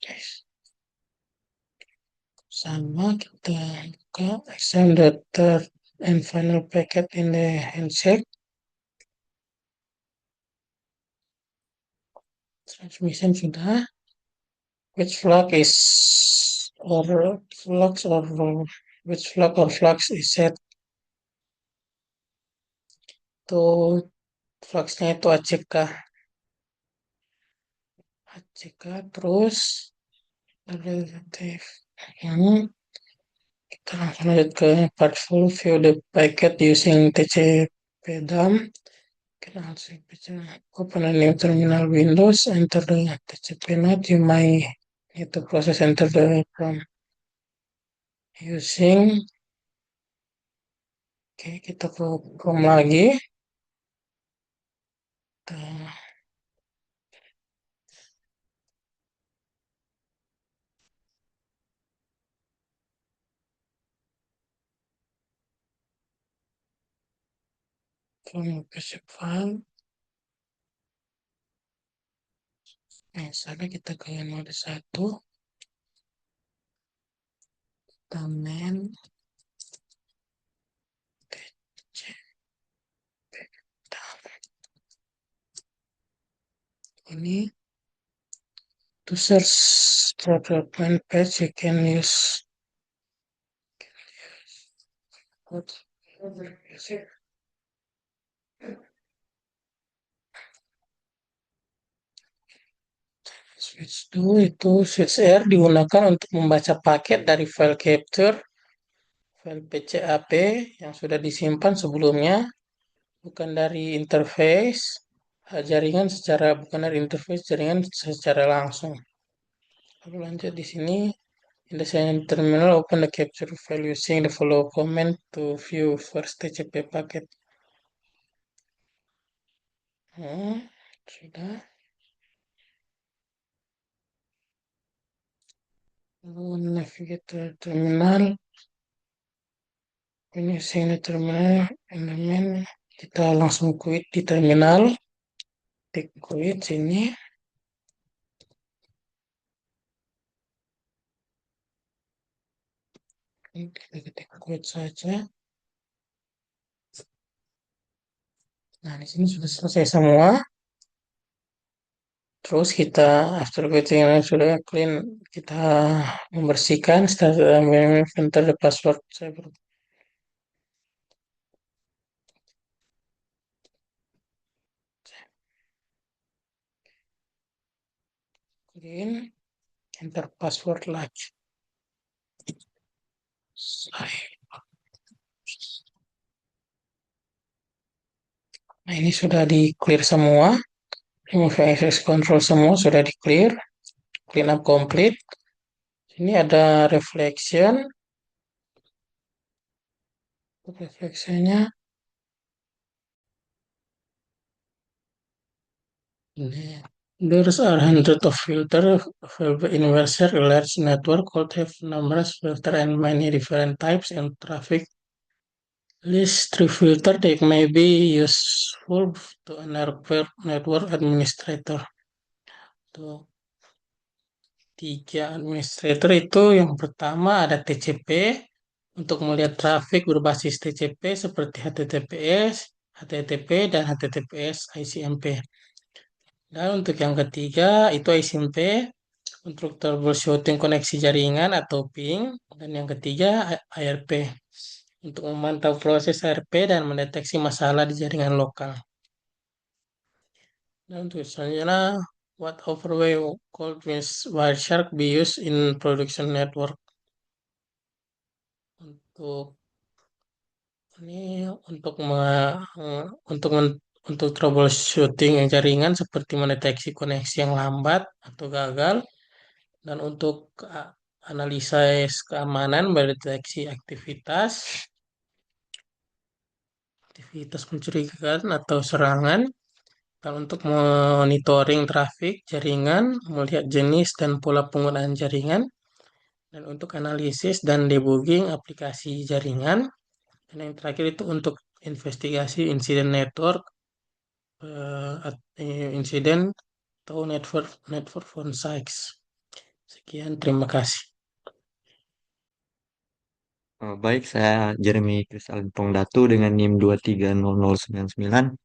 Guys, sama kita buka extend the third and final packet in the handshake. Transmission sudah. Which flag is or flux or which flag or flux is set? Itu fluxnya itu ACK. ACK terus relative. Ini kita langsung lanjut ke part full view the packet using TCP dump. Kita langsung open a new terminal Windows, enter the TCP node. You may need to process enter the from using. Oke, kita ke Chrome lagi. Kita ke file. Misalnya kita ke mode 1, domain ini to search development page you can use what switch to itu switch R digunakan untuk membaca paket dari file capture file PCAP yang sudah disimpan sebelumnya, bukan dari interface jaringan bukan dari interface jaringan secara langsung. Lalu lanjut di sini. In the sign terminal, open the capture file using the follow command to view first TCP packet. Sudah. Lalu navigate to terminal. Using the terminal element, kita langsung quit di terminal. Tik quit sini. Kita ketik quit saja. Nah, di sini sudah selesai semua. Terus kita after getting sudah clean, kita membersihkan start enter the password. Saya clean, enter password lagi. Nah, ini sudah di clear semua. Remove access control semua sudah di clear. Clean up complete. Ini ada reflection. Reflectionnya ini. There's are hundreds of filters available in Verser. A large network could have numerous filters and many different types and traffic. List three filters that may be useful to a network administrator. Tuh, tiga administrator itu yang pertama ada TCP untuk melihat trafik berbasis TCP seperti HTTPS, HTTP, dan HTTPS ICMP. Dan untuk yang ketiga itu ICMP untuk troubleshooting koneksi jaringan atau ping. Dan yang ketiga ARP untuk memantau proses ARP dan mendeteksi masalah di jaringan lokal. Dan untuk selanjutnya, what overlay could Wireshark be used in production network? Untuk ini untuk untuk troubleshooting jaringan seperti mendeteksi koneksi yang lambat atau gagal dan untuk analisa keamanan mendeteksi aktivitas mencurigakan atau serangan dan untuk monitoring trafik jaringan, melihat jenis dan pola penggunaan jaringan, dan untuk analisis dan debugging aplikasi jaringan. Dan yang terakhir itu untuk investigasi insiden network, insiden atau network forensics. Sekian, terima kasih. Baik, saya Jeremy Kristalin Pongdatu dengan NIM 2300099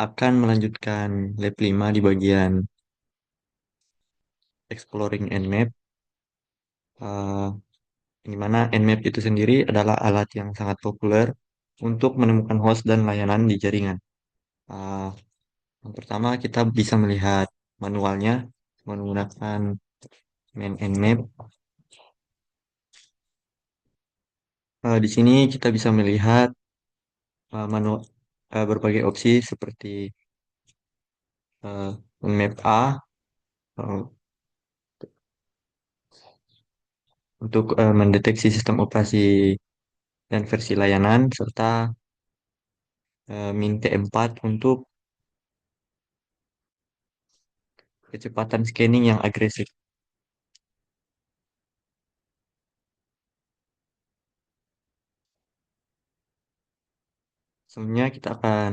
akan melanjutkan lab 5 di bagian Exploring Nmap. Eh, di mana Nmap itu sendiri adalah alat yang sangat populer untuk menemukan host dan layanan di jaringan. Eh, yang pertama kita bisa melihat manualnya menggunakan main Nmap. Di sini kita bisa melihat manual berbagai opsi seperti Nmap A eh, untuk mendeteksi sistem operasi dan versi layanan serta Min T4 untuk kecepatan scanning yang agresif. Selanjutnya kita akan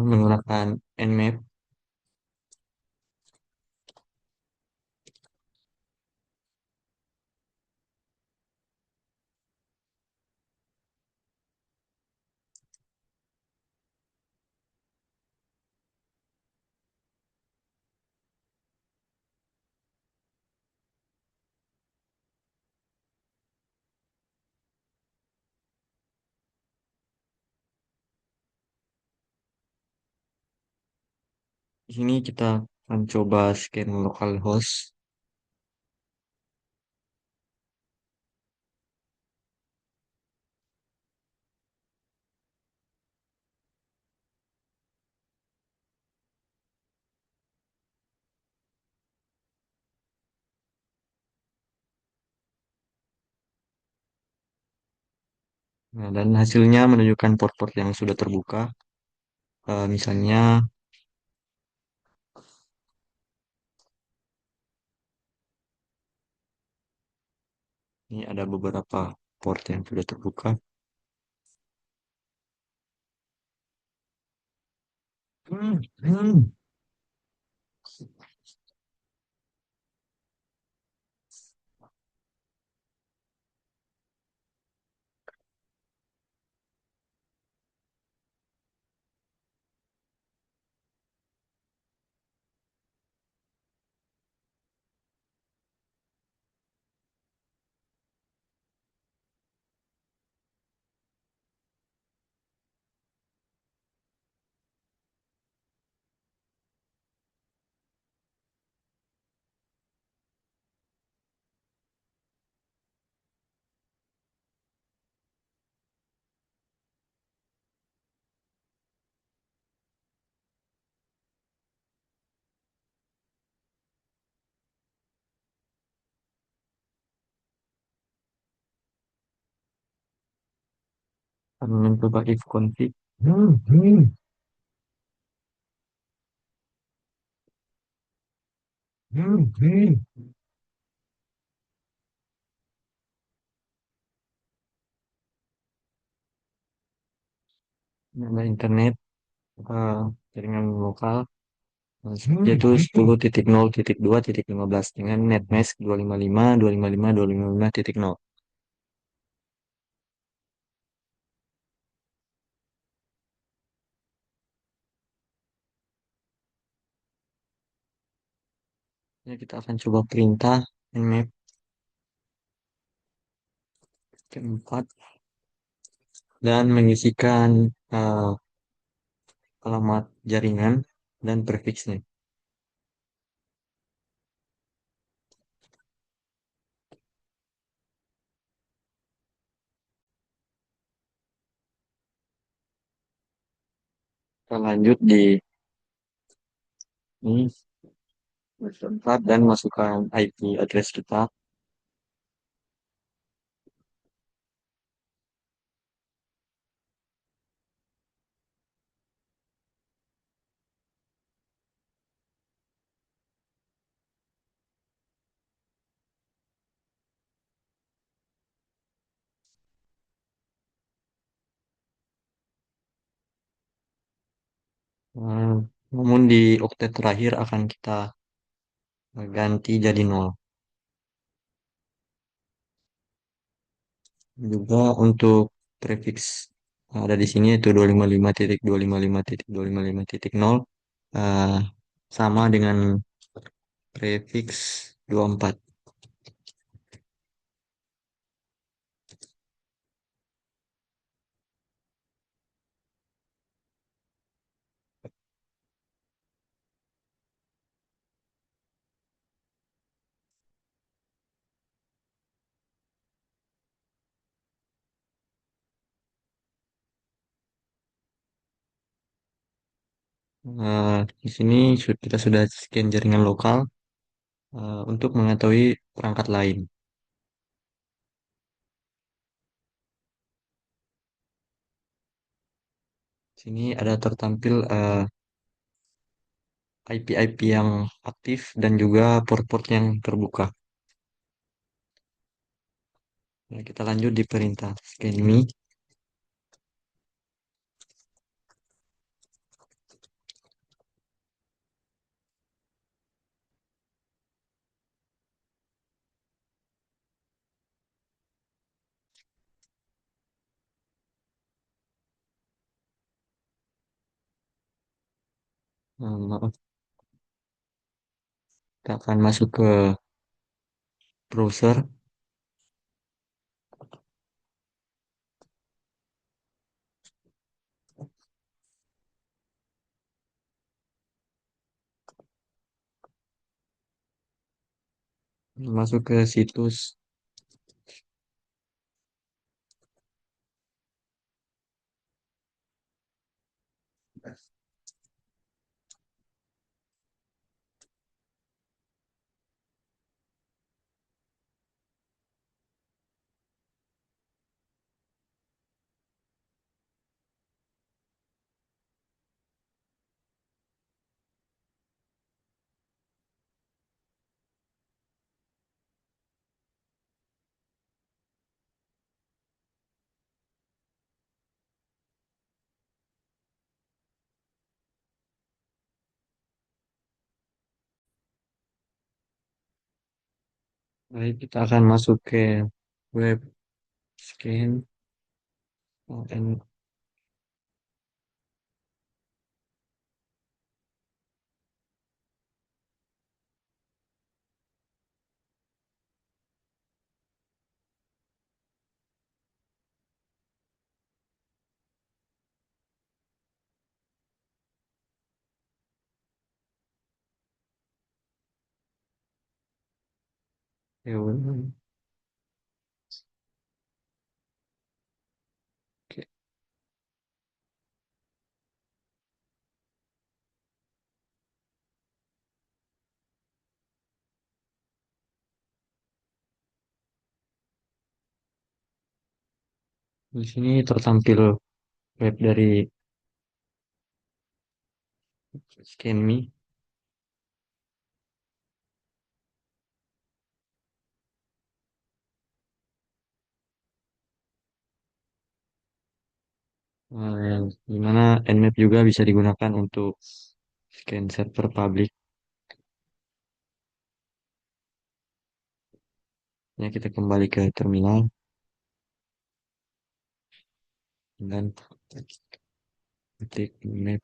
menggunakan Nmap. Di sini kita akan coba scan localhost. Nah, dan hasilnya menunjukkan port-port yang sudah terbuka. Misalnya ini ada beberapa port yang sudah terbuka. Akan mencoba if config. Ini ada internet, eh, jaringan lokal, yaitu 10.0.2.15 dengan netmask 255.255.255.0. Ya, kita akan coba perintah nmap keempat dan mengisikan alamat jaringan dan prefixnya. Kita lanjut di ini tempat dan masukkan IP address kita. Eh, Namun di oktet terakhir akan kita ganti jadi nol. Juga untuk prefix ada di sini itu 255.255.255.0 eh, sama dengan prefix 24. Di sini kita sudah scan jaringan lokal untuk mengetahui perangkat lain. Sini ada tertampil IP-IP yang aktif dan juga port-port yang terbuka. Nah, kita lanjut di perintah scan me. Maaf, kita akan masuk ke browser. Masuk ke situs. Baik, kita akan masuk ke web scan. And ya, oke. Di sini tertampil web dari ScanMe. Di mana Nmap juga bisa digunakan untuk scan server publik. Ya, kita kembali ke terminal dan ketik Nmap.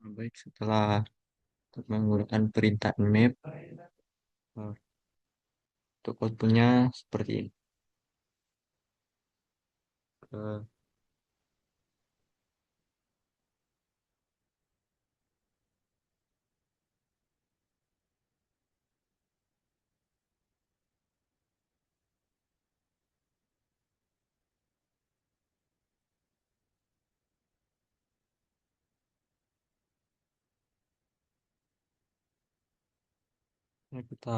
Baik, setelah menggunakan perintah Nmap, untuk outputnya seperti ini. Eh, kita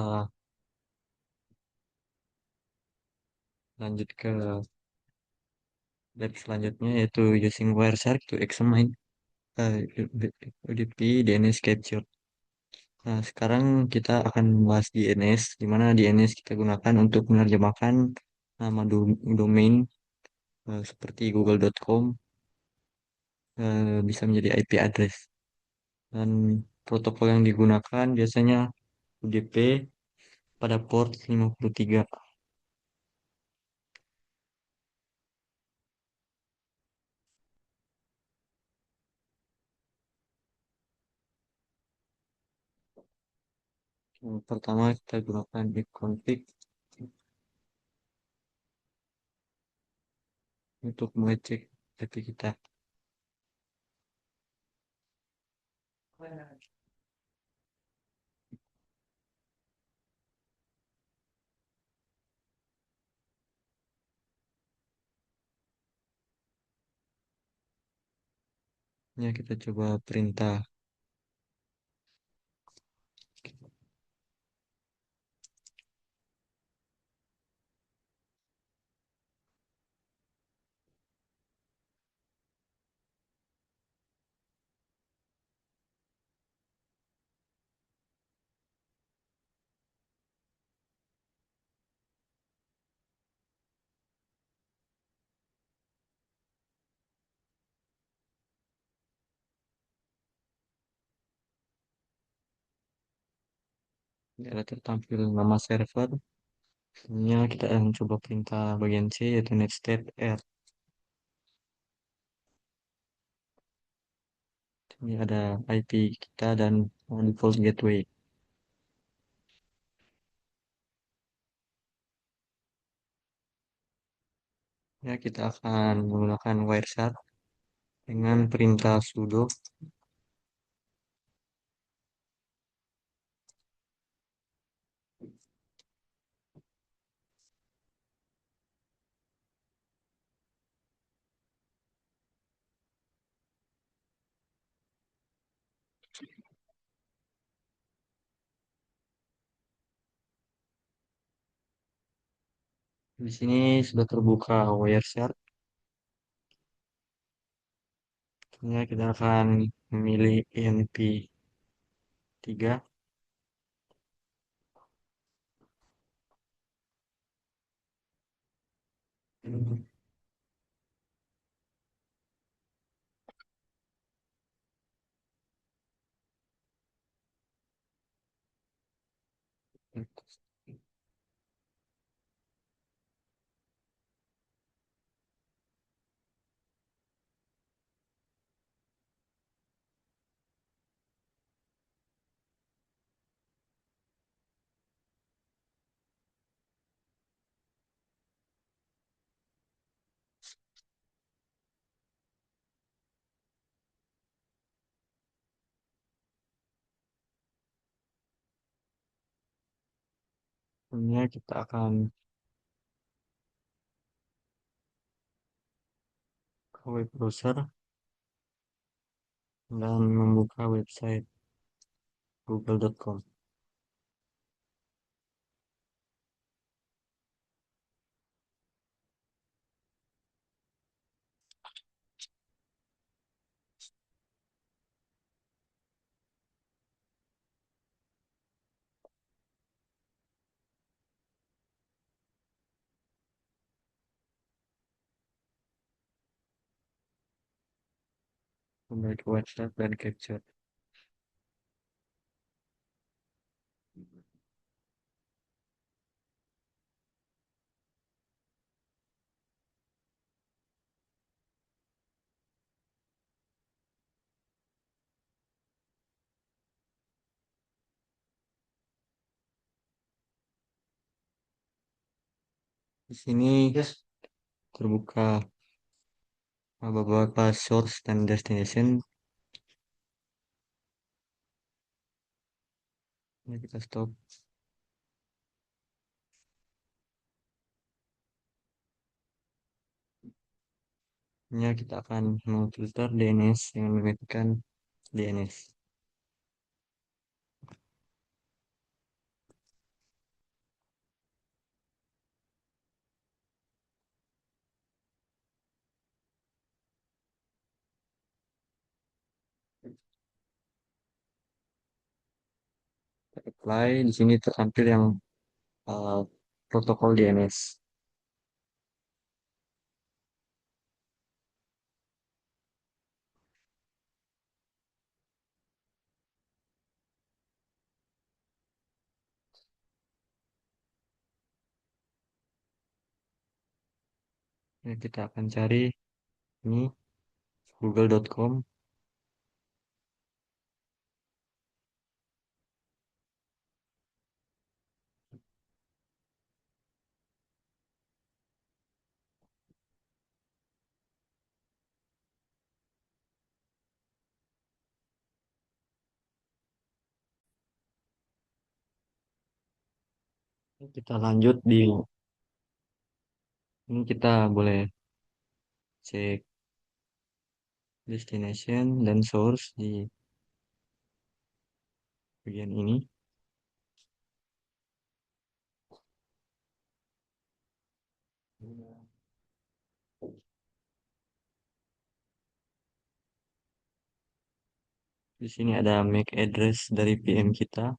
lanjut ke lab selanjutnya, yaitu using Wireshark to examine UDP DNS capture. Nah, sekarang kita akan membahas DNS, di mana DNS kita gunakan untuk menerjemahkan nama domain seperti google.com bisa menjadi IP address. Dan protokol yang digunakan biasanya UDP pada port 53. Yang pertama kita gunakan ipconfig untuk mengecek IP kita. Ya, kita coba perintah. Ini ada tertampil nama server. Selanjutnya kita akan coba perintah bagian C, yaitu netstate R. Ini ada IP kita dan default gateway. Ya, kita akan menggunakan Wireshark dengan perintah sudo. Di sini sudah terbuka Wireshark. Ya, kita akan memilih EMP3. Selanjutnya kita akan ke web browser dan membuka website google.com. Kembali ke website dan capture. Di sini terbuka beberapa source dan destination. Ini kita stop. Ini kita akan memfilter DNS dengan menggunakan DNS. Apply, di sini tertampil yang uh, protokol DNS. Ya, kita akan cari ini google.com. Kita lanjut di ini, kita boleh cek destination dan source di bagian ini. Di sini ada MAC address dari VM kita.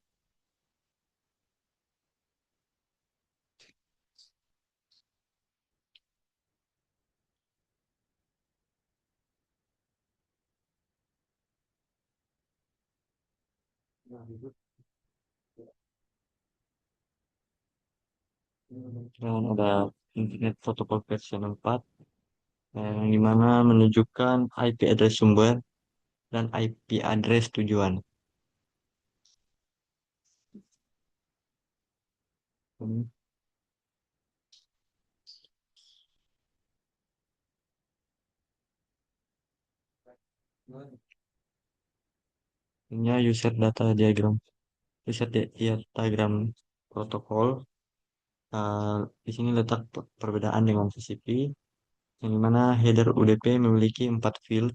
Dan ada Internet Protocol version 4 yang dimana menunjukkan IP address sumber dan IP address tujuan. Hmm. Ini user data diagram. Diagram protokol. Eh, di sini letak perbedaan dengan TCP, yang dimana header UDP memiliki 4 field.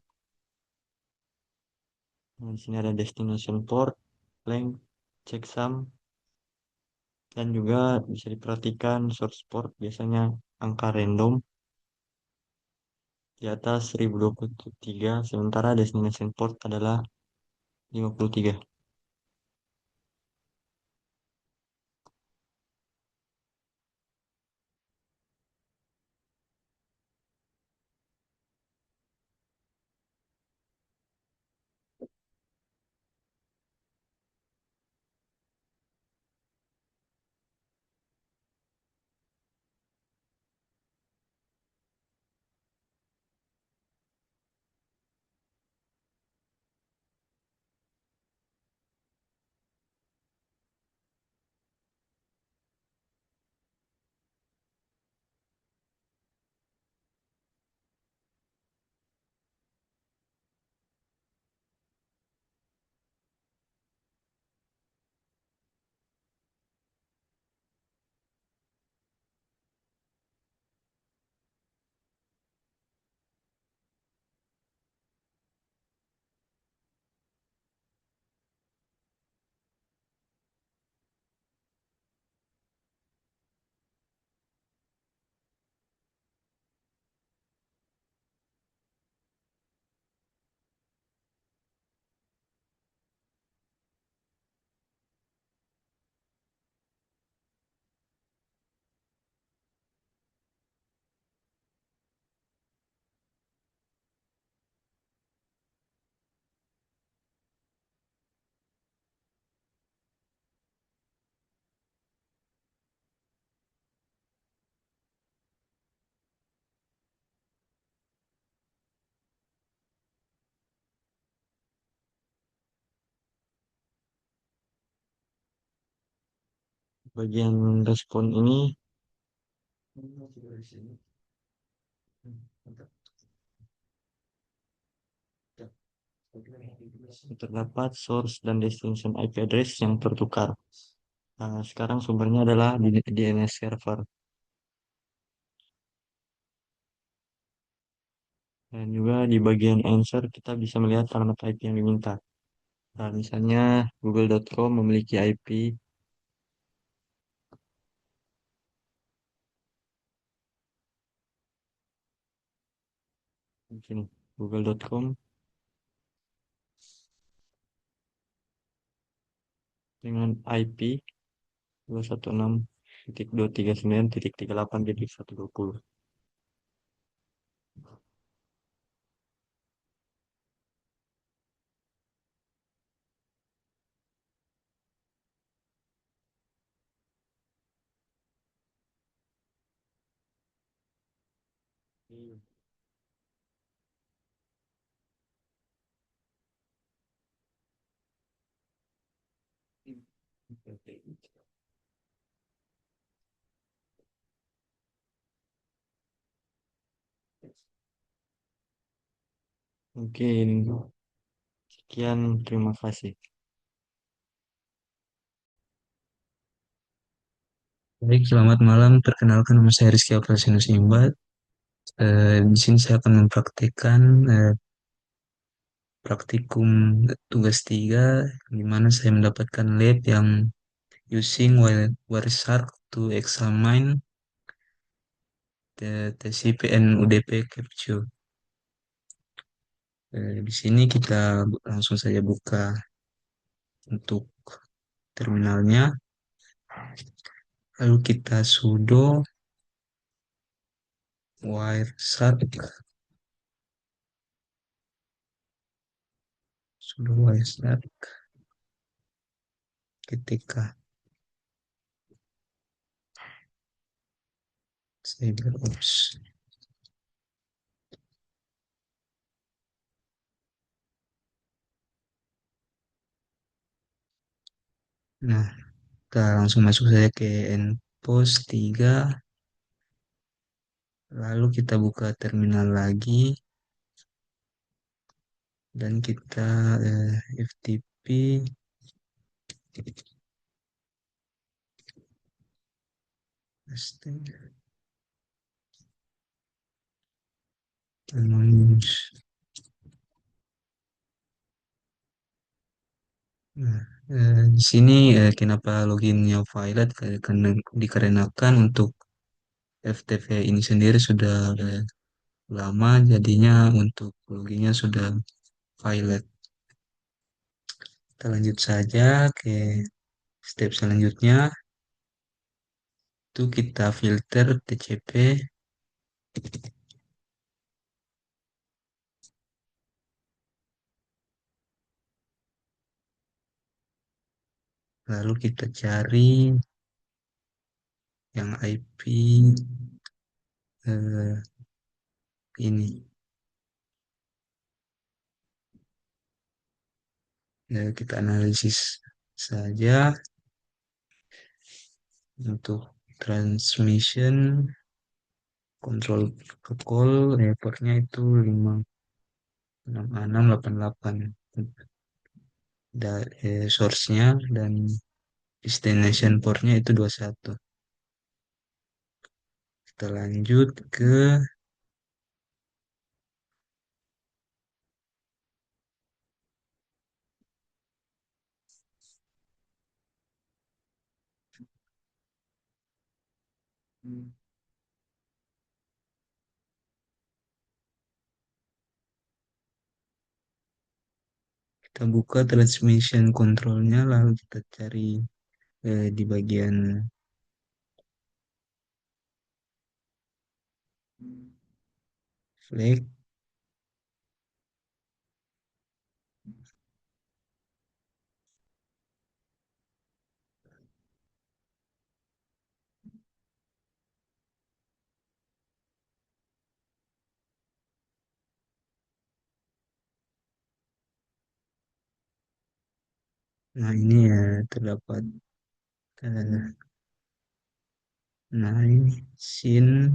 Nah, di sini ada destination port, length, checksum, dan juga bisa diperhatikan source port biasanya angka random di atas 1023, sementara destination port adalah 53. Bagian respon ini terdapat source dan destination IP address yang tertukar. Nah, sekarang sumbernya adalah di DNS server. Dan juga di bagian answer kita bisa melihat alamat IP yang diminta. Nah, misalnya google.com memiliki IP di sini, google.com dengan IP 216.239.38.120. Mungkin sekian, terima kasih. Baik, selamat malam. Perkenalkan nama saya Rizky Alfasinus Imbat. Di sini saya akan mempraktikkan praktikum tugas 3, di mana saya mendapatkan lab yang using Wireshark to examine the TCP and UDP capture. Di sini kita langsung saja buka untuk terminalnya, lalu kita sudo Wireshark, ketika saya bilang oops. Nah, kita langsung masuk saja ke npos 3, lalu kita buka terminal lagi, dan kita FTP testing anonymous. Nah, di sini kenapa loginnya violet? Karena dikarenakan untuk FTP ini sendiri sudah lama, jadinya untuk loginnya sudah violet. Kita lanjut saja ke step selanjutnya, itu kita filter TCP, lalu kita cari yang IP eh, ini. Kita analisis saja untuk transmission control protocol, portnya itu 56688 source-nya, dan destination portnya itu 21. Kita lanjut ke kita buka transmission controlnya, lalu kita cari di bagian flag. Nah, ini ya terdapat eh, nah ini scene.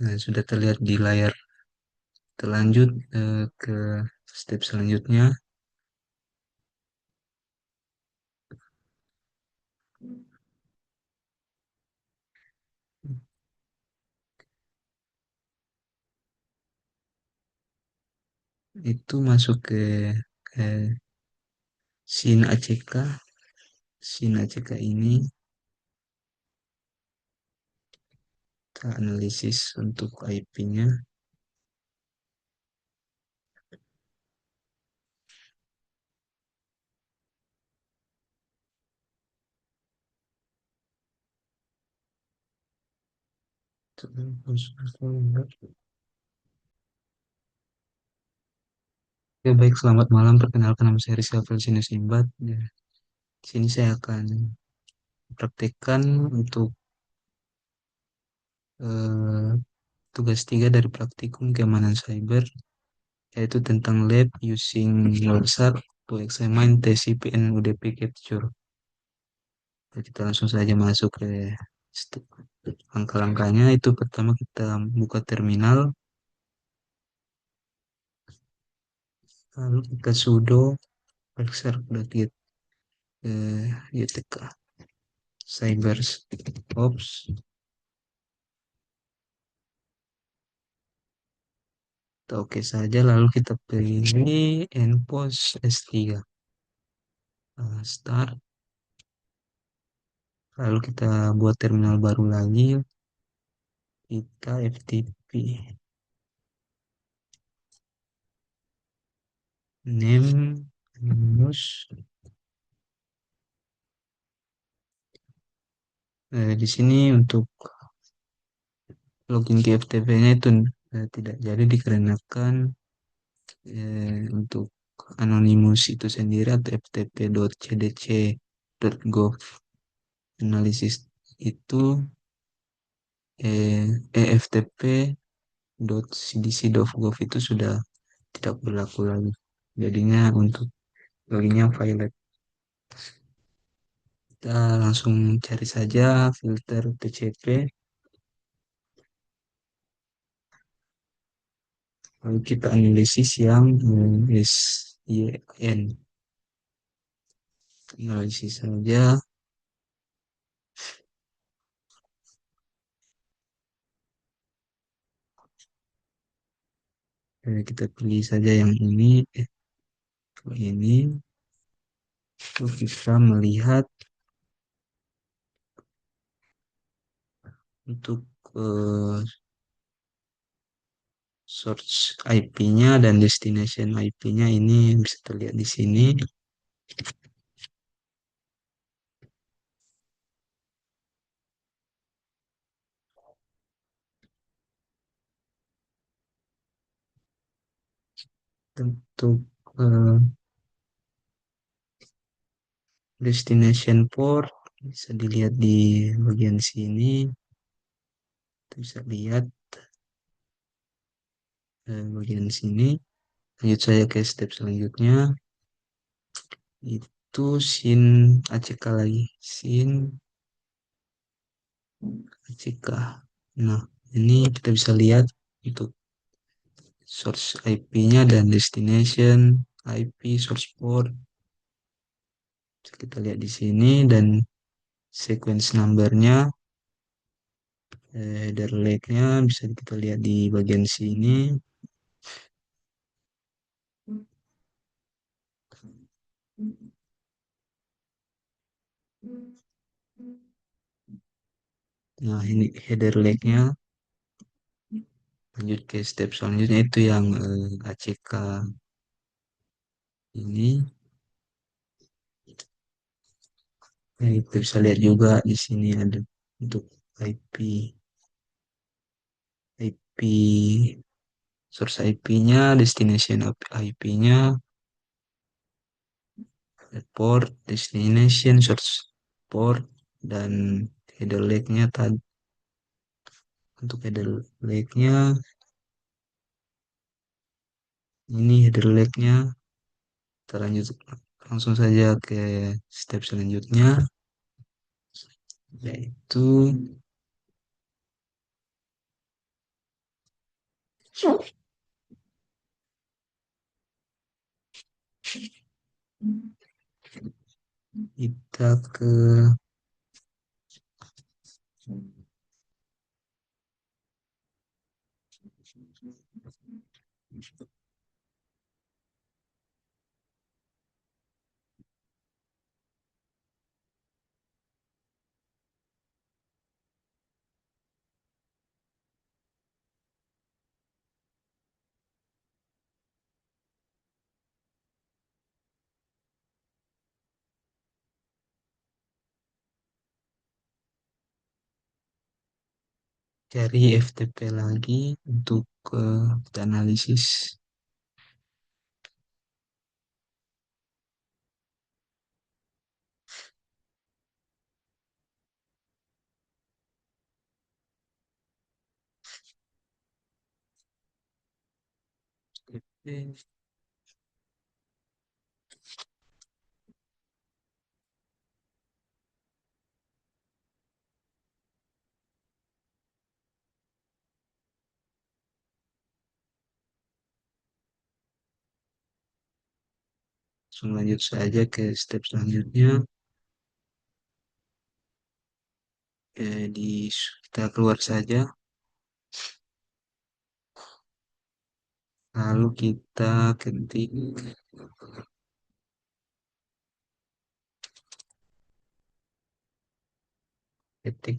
Nah, sudah terlihat di layar. Terlanjut ke step selanjutnya, itu masuk ke eh, SIN ACK. SIN ACK ini kita analisis untuk IP-nya. Ya, baik, selamat malam. Perkenalkan, nama saya Rizal Felsinus Imbat. Ya, di sini saya akan praktekkan untuk eh, tugas 3 dari praktikum keamanan cyber, yaitu tentang lab using WhatsApp to examine TCP and UDP capture. Jadi kita langsung saja masuk ke langkah-langkahnya. Itu pertama kita buka terminal, lalu kita sudo exec.git gtk cybers ops. Kita oke saja, lalu kita pilih npos S3. Start, lalu kita buat terminal baru lagi, kita FTP name news. Di sini untuk login ke FTP-nya itu tidak jadi dikarenakan untuk anonymous itu sendiri atau ftp.cdc .gov analisis itu eftp.cdc.gov itu sudah tidak berlaku lagi. Jadinya untuk loginnya violet. Kita langsung cari saja filter TCP. Lalu kita analisis yang SYN. Analisis saja. Kita pilih saja yang ini. Ini. Lalu kita melihat untuk source IP-nya dan destination IP-nya ini bisa terlihat di sini. Untuk destination port bisa dilihat di bagian sini. Kita bisa lihat bagian sini. Lanjut saya ke step selanjutnya. Itu sin ACK lagi. Sin ACK. Nah, ini kita bisa lihat untuk source IP-nya dan destination IP source port. Bisa kita lihat di sini dan sequence number-nya, header leg-nya bisa kita lihat di bagian sini. Nah, ini header leg-nya. Lanjut ke step selanjutnya itu yang ACK ini. Nah, itu bisa lihat juga di sini ada untuk IP IP source IP-nya, destination IP-nya, port, destination, source port, dan header leg-nya tadi. Untuk header leg-nya, ini header leg-nya. Kita lanjut langsung saja ke step selanjutnya, yaitu kita ke cari FTP lagi untuk kita analisis. FTP. Langsung lanjut saja ke step selanjutnya. Kita keluar saja. Lalu kita ketik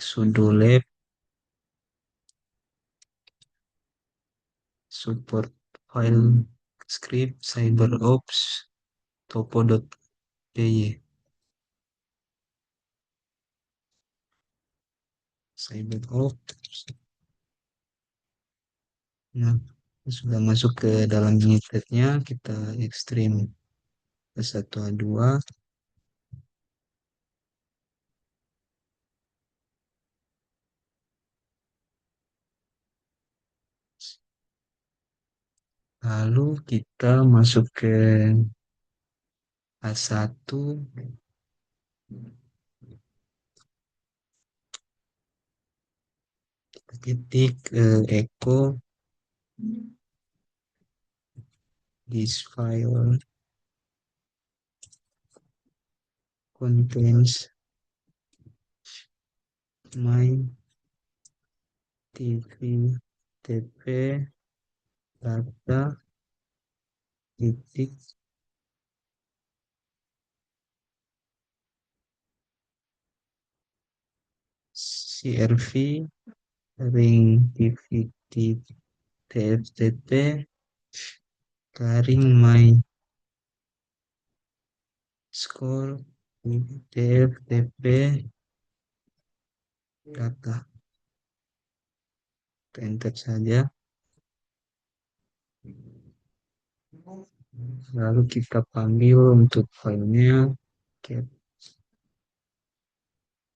sudo lab support file script cyberops topo.py cyberops. Nah, sudah masuk ke dalam unitnya, kita ekstrim ke 1A2. Lalu kita masuk ke A1, ketik echo this file contains my TV TP data titik CRV ring TV TFTP garing my score TFTP data. Kita enter saja. Lalu kita panggil untuk filenya. Kita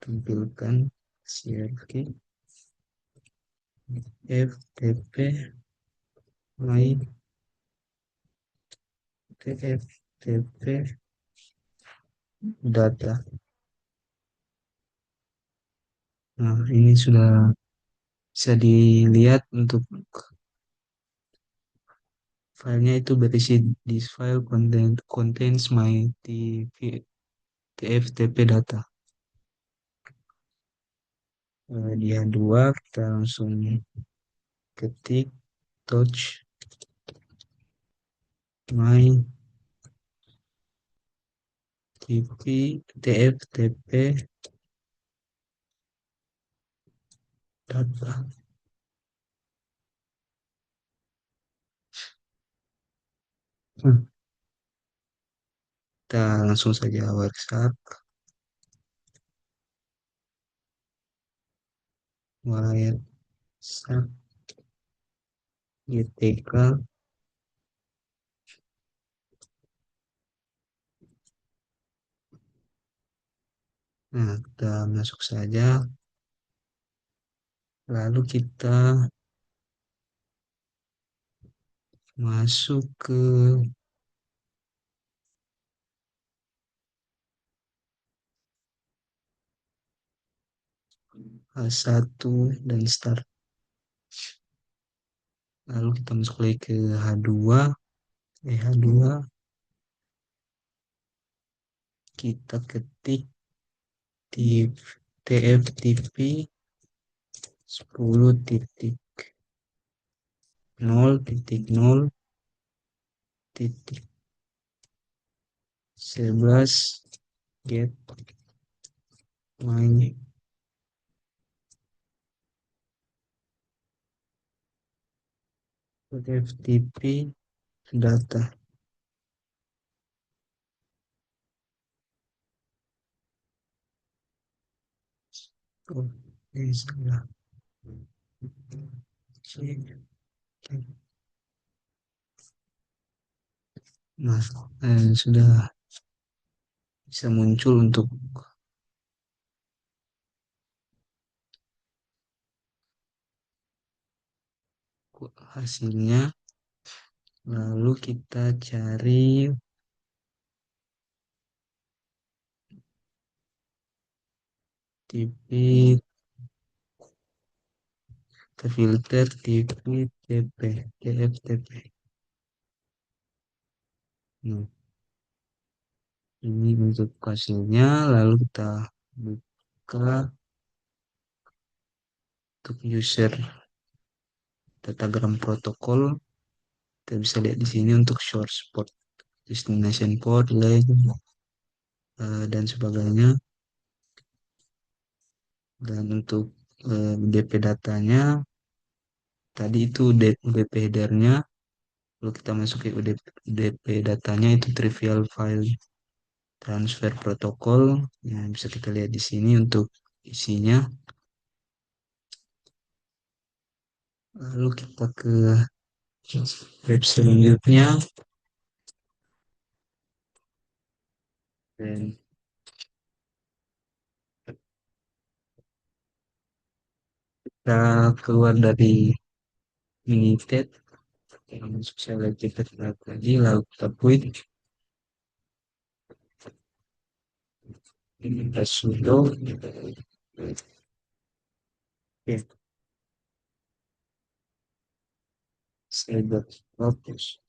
tampilkan CRV FTP my TFTP data. Nah, ini sudah bisa dilihat untuk filenya itu berisi this file contains my TFTP data. Di H2 kita langsung ketik touch my TFTP data. Hmm, Kita langsung saja workshop WhatsApp GTK. Nah, kita masuk saja. Lalu kita masuk ke H1 dan start. Lalu kita masuk lagi ke H2. H2 kita ketik di TFTP 10.0.11 get my FTP data. Oh, ini salah. Nah, sudah bisa muncul untuk hasilnya. Lalu kita cari TV terfilter TV TP TFTP. Nah, ini untuk hasilnya. Lalu kita buka untuk user datagram protokol. Kita bisa lihat di sini untuk source port, destination port, lag, dan sebagainya. Dan untuk DP datanya, tadi itu UDP headernya. Lalu kita masuk ke UDP datanya itu trivial file transfer protokol. Yang bisa kita lihat di sini untuk isinya. Lalu kita ke web selanjutnya. Dan kita keluar dari Minited. Masuk sel kita lagi, lalu kita quit. Kita sudo. Oke, select fokus.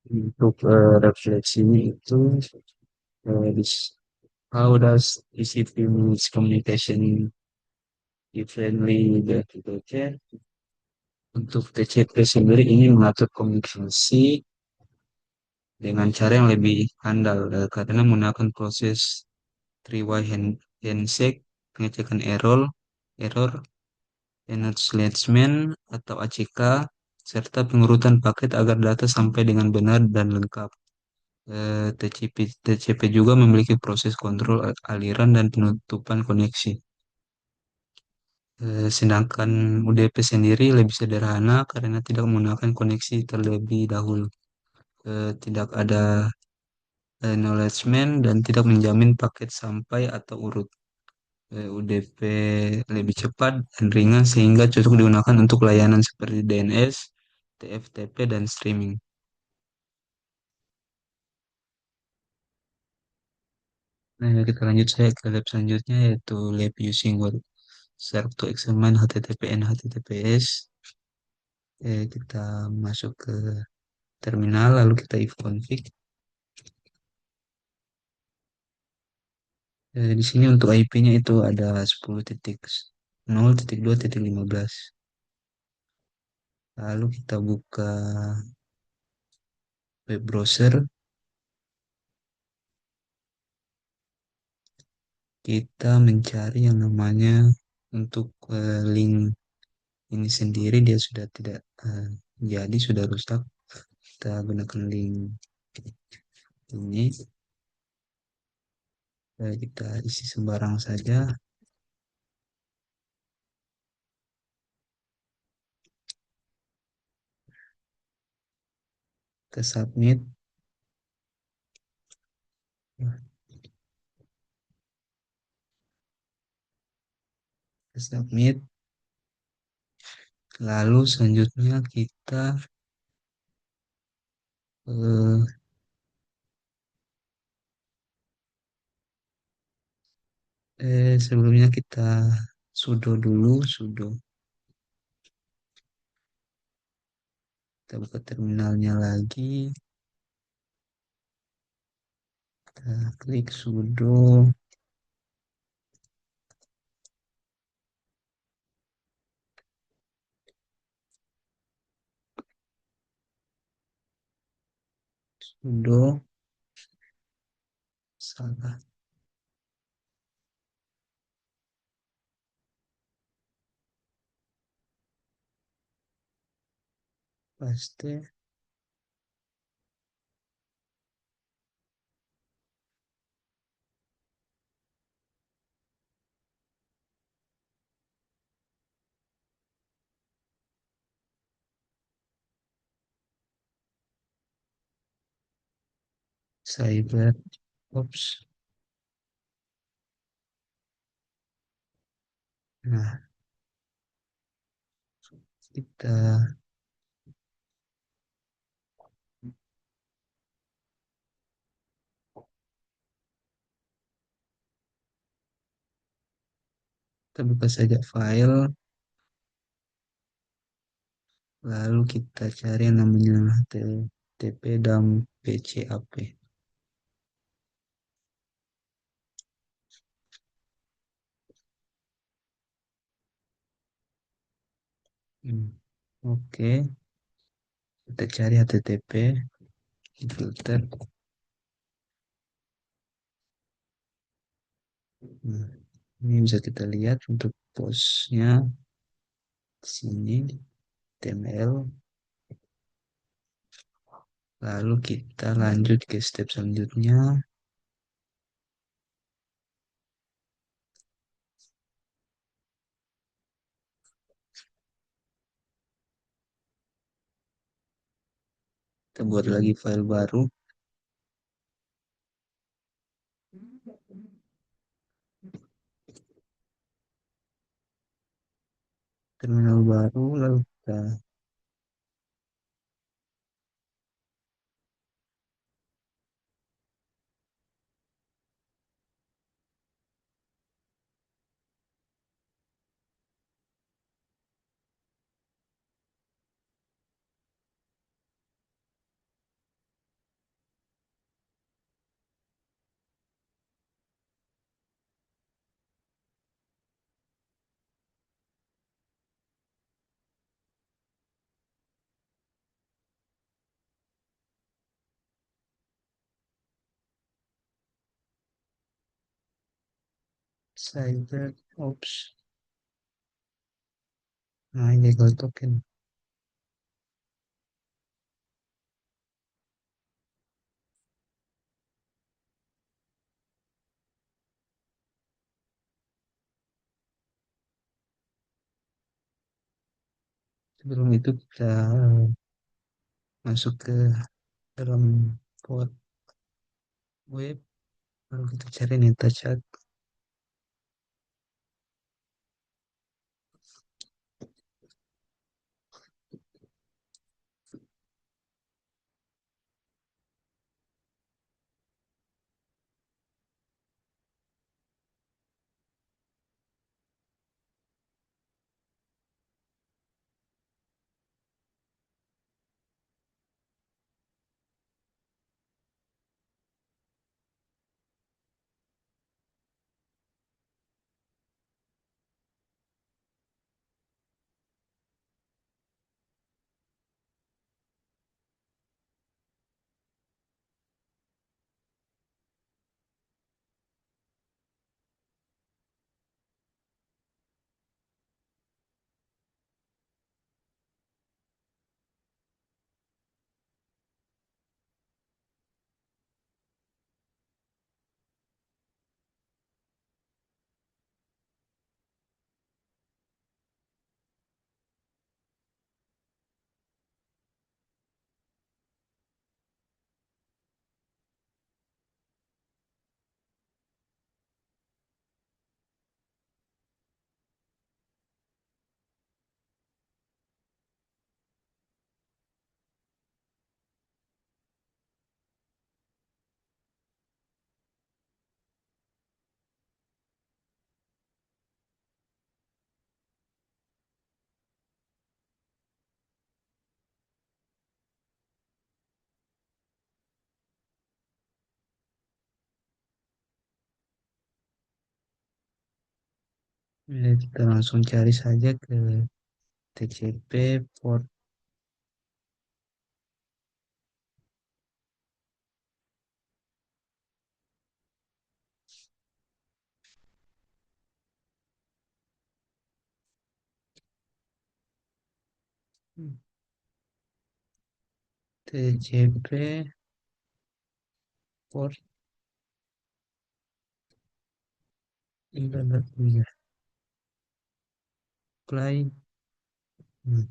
Untuk refleksi itu, how does discipline communication differently dari TCP? Untuk TCP sendiri ini mengatur komunikasi dengan cara yang lebih handal karena menggunakan proses three-way handshake, pengecekan error, acknowledgement atau ACK, serta pengurutan paket agar data sampai dengan benar dan lengkap. TCP juga memiliki proses kontrol aliran dan penutupan koneksi. Sedangkan UDP sendiri lebih sederhana karena tidak menggunakan koneksi terlebih dahulu. Tidak ada acknowledgement dan tidak menjamin paket sampai atau urut. UDP lebih cepat dan ringan sehingga cocok digunakan untuk layanan seperti DNS, TFTP, dan streaming. Nah, kita lanjut saya ke lab selanjutnya yaitu lab using web server to examine HTTP and HTTPS. Kita masuk ke terminal lalu kita if config. Di sini untuk IP-nya itu ada 10.0.2.15. Lalu kita buka web browser, kita mencari yang namanya untuk link ini sendiri dia sudah tidak jadi sudah rusak. Kita gunakan link ini, kita isi sembarang saja. Kita submit. Kita submit. Lalu selanjutnya kita eh, sebelumnya kita sudo dulu, sudo. Kita buka terminalnya lagi. Kita klik sudo. Sudo. Salah. Paste. Cyber. Ops. Nah, kita kita buka saja file. Lalu kita cari yang namanya http dan pcap. Oke, kita cari http, filter. Nah, ini bisa kita lihat untuk postnya di sini, HTML. Lalu kita lanjut ke step selanjutnya. Kita buat lagi file baru, terminal baru, lalu kita cyber ops. Nah, ini legal token. Sebelum itu kita masuk ke dalam port web, lalu kita cari chat. Ya, kita langsung cari saja ke TCP port TCP port 343 apply. Hmm.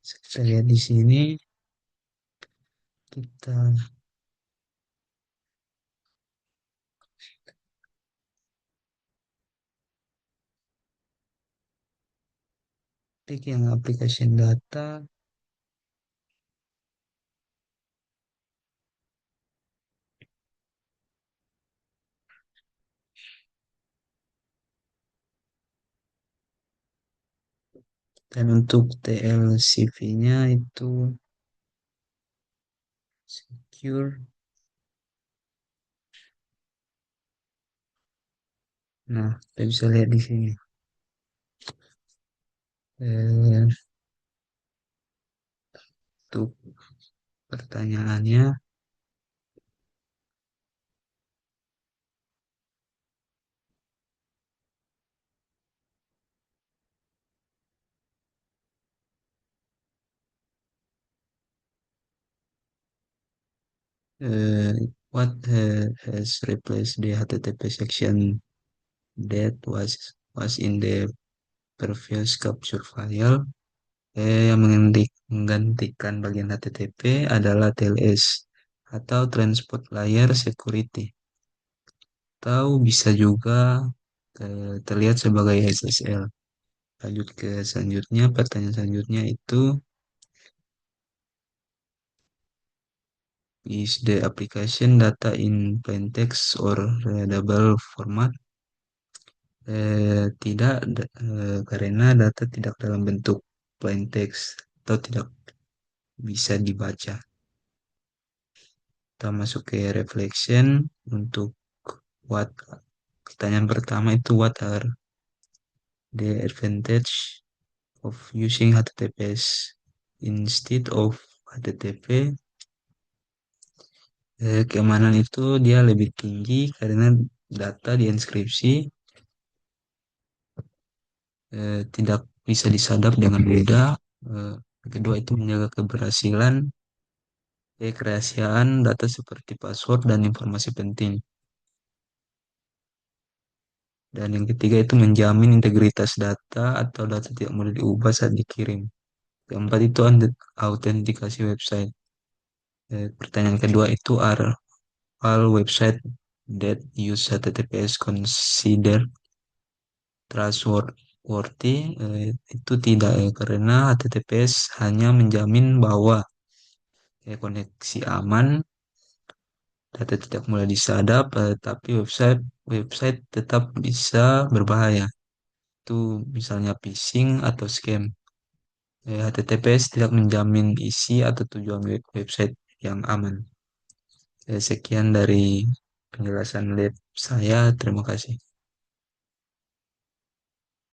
Kita lihat di sini kita klik yang application data, dan untuk TLCV-nya itu secure. Nah, kita bisa lihat di sini. Eh, untuk pertanyaannya, uh, what has replaced the HTTP section that was in the previous capture file? Yang menggantikan bagian HTTP adalah TLS atau Transport Layer Security. Atau bisa juga terlihat sebagai SSL. Lanjut ke selanjutnya, pertanyaan selanjutnya itu is the application data in plain text or readable format? Tidak, karena data tidak dalam bentuk plain text atau tidak bisa dibaca. Kita masuk ke reflection untuk what pertanyaan pertama itu what are the advantage of using HTTPS instead of HTTP? Keamanan itu dia lebih tinggi karena data dienkripsi, tidak bisa disadap dengan mudah. Eh, Kedua itu menjaga keberhasilan, kerahasiaan data seperti password dan informasi penting. Dan yang ketiga itu menjamin integritas data atau data tidak mudah diubah saat dikirim. Keempat itu autentikasi website. Pertanyaan kedua itu are all website that use HTTPS consider trustworthy? Itu tidak ya, karena HTTPS hanya menjamin bahwa koneksi aman, data tidak mudah disadap, tapi website website tetap bisa berbahaya. Itu misalnya phishing atau scam. HTTPS tidak menjamin isi atau tujuan website yang aman. Sekian dari penjelasan lab saya. Terima kasih.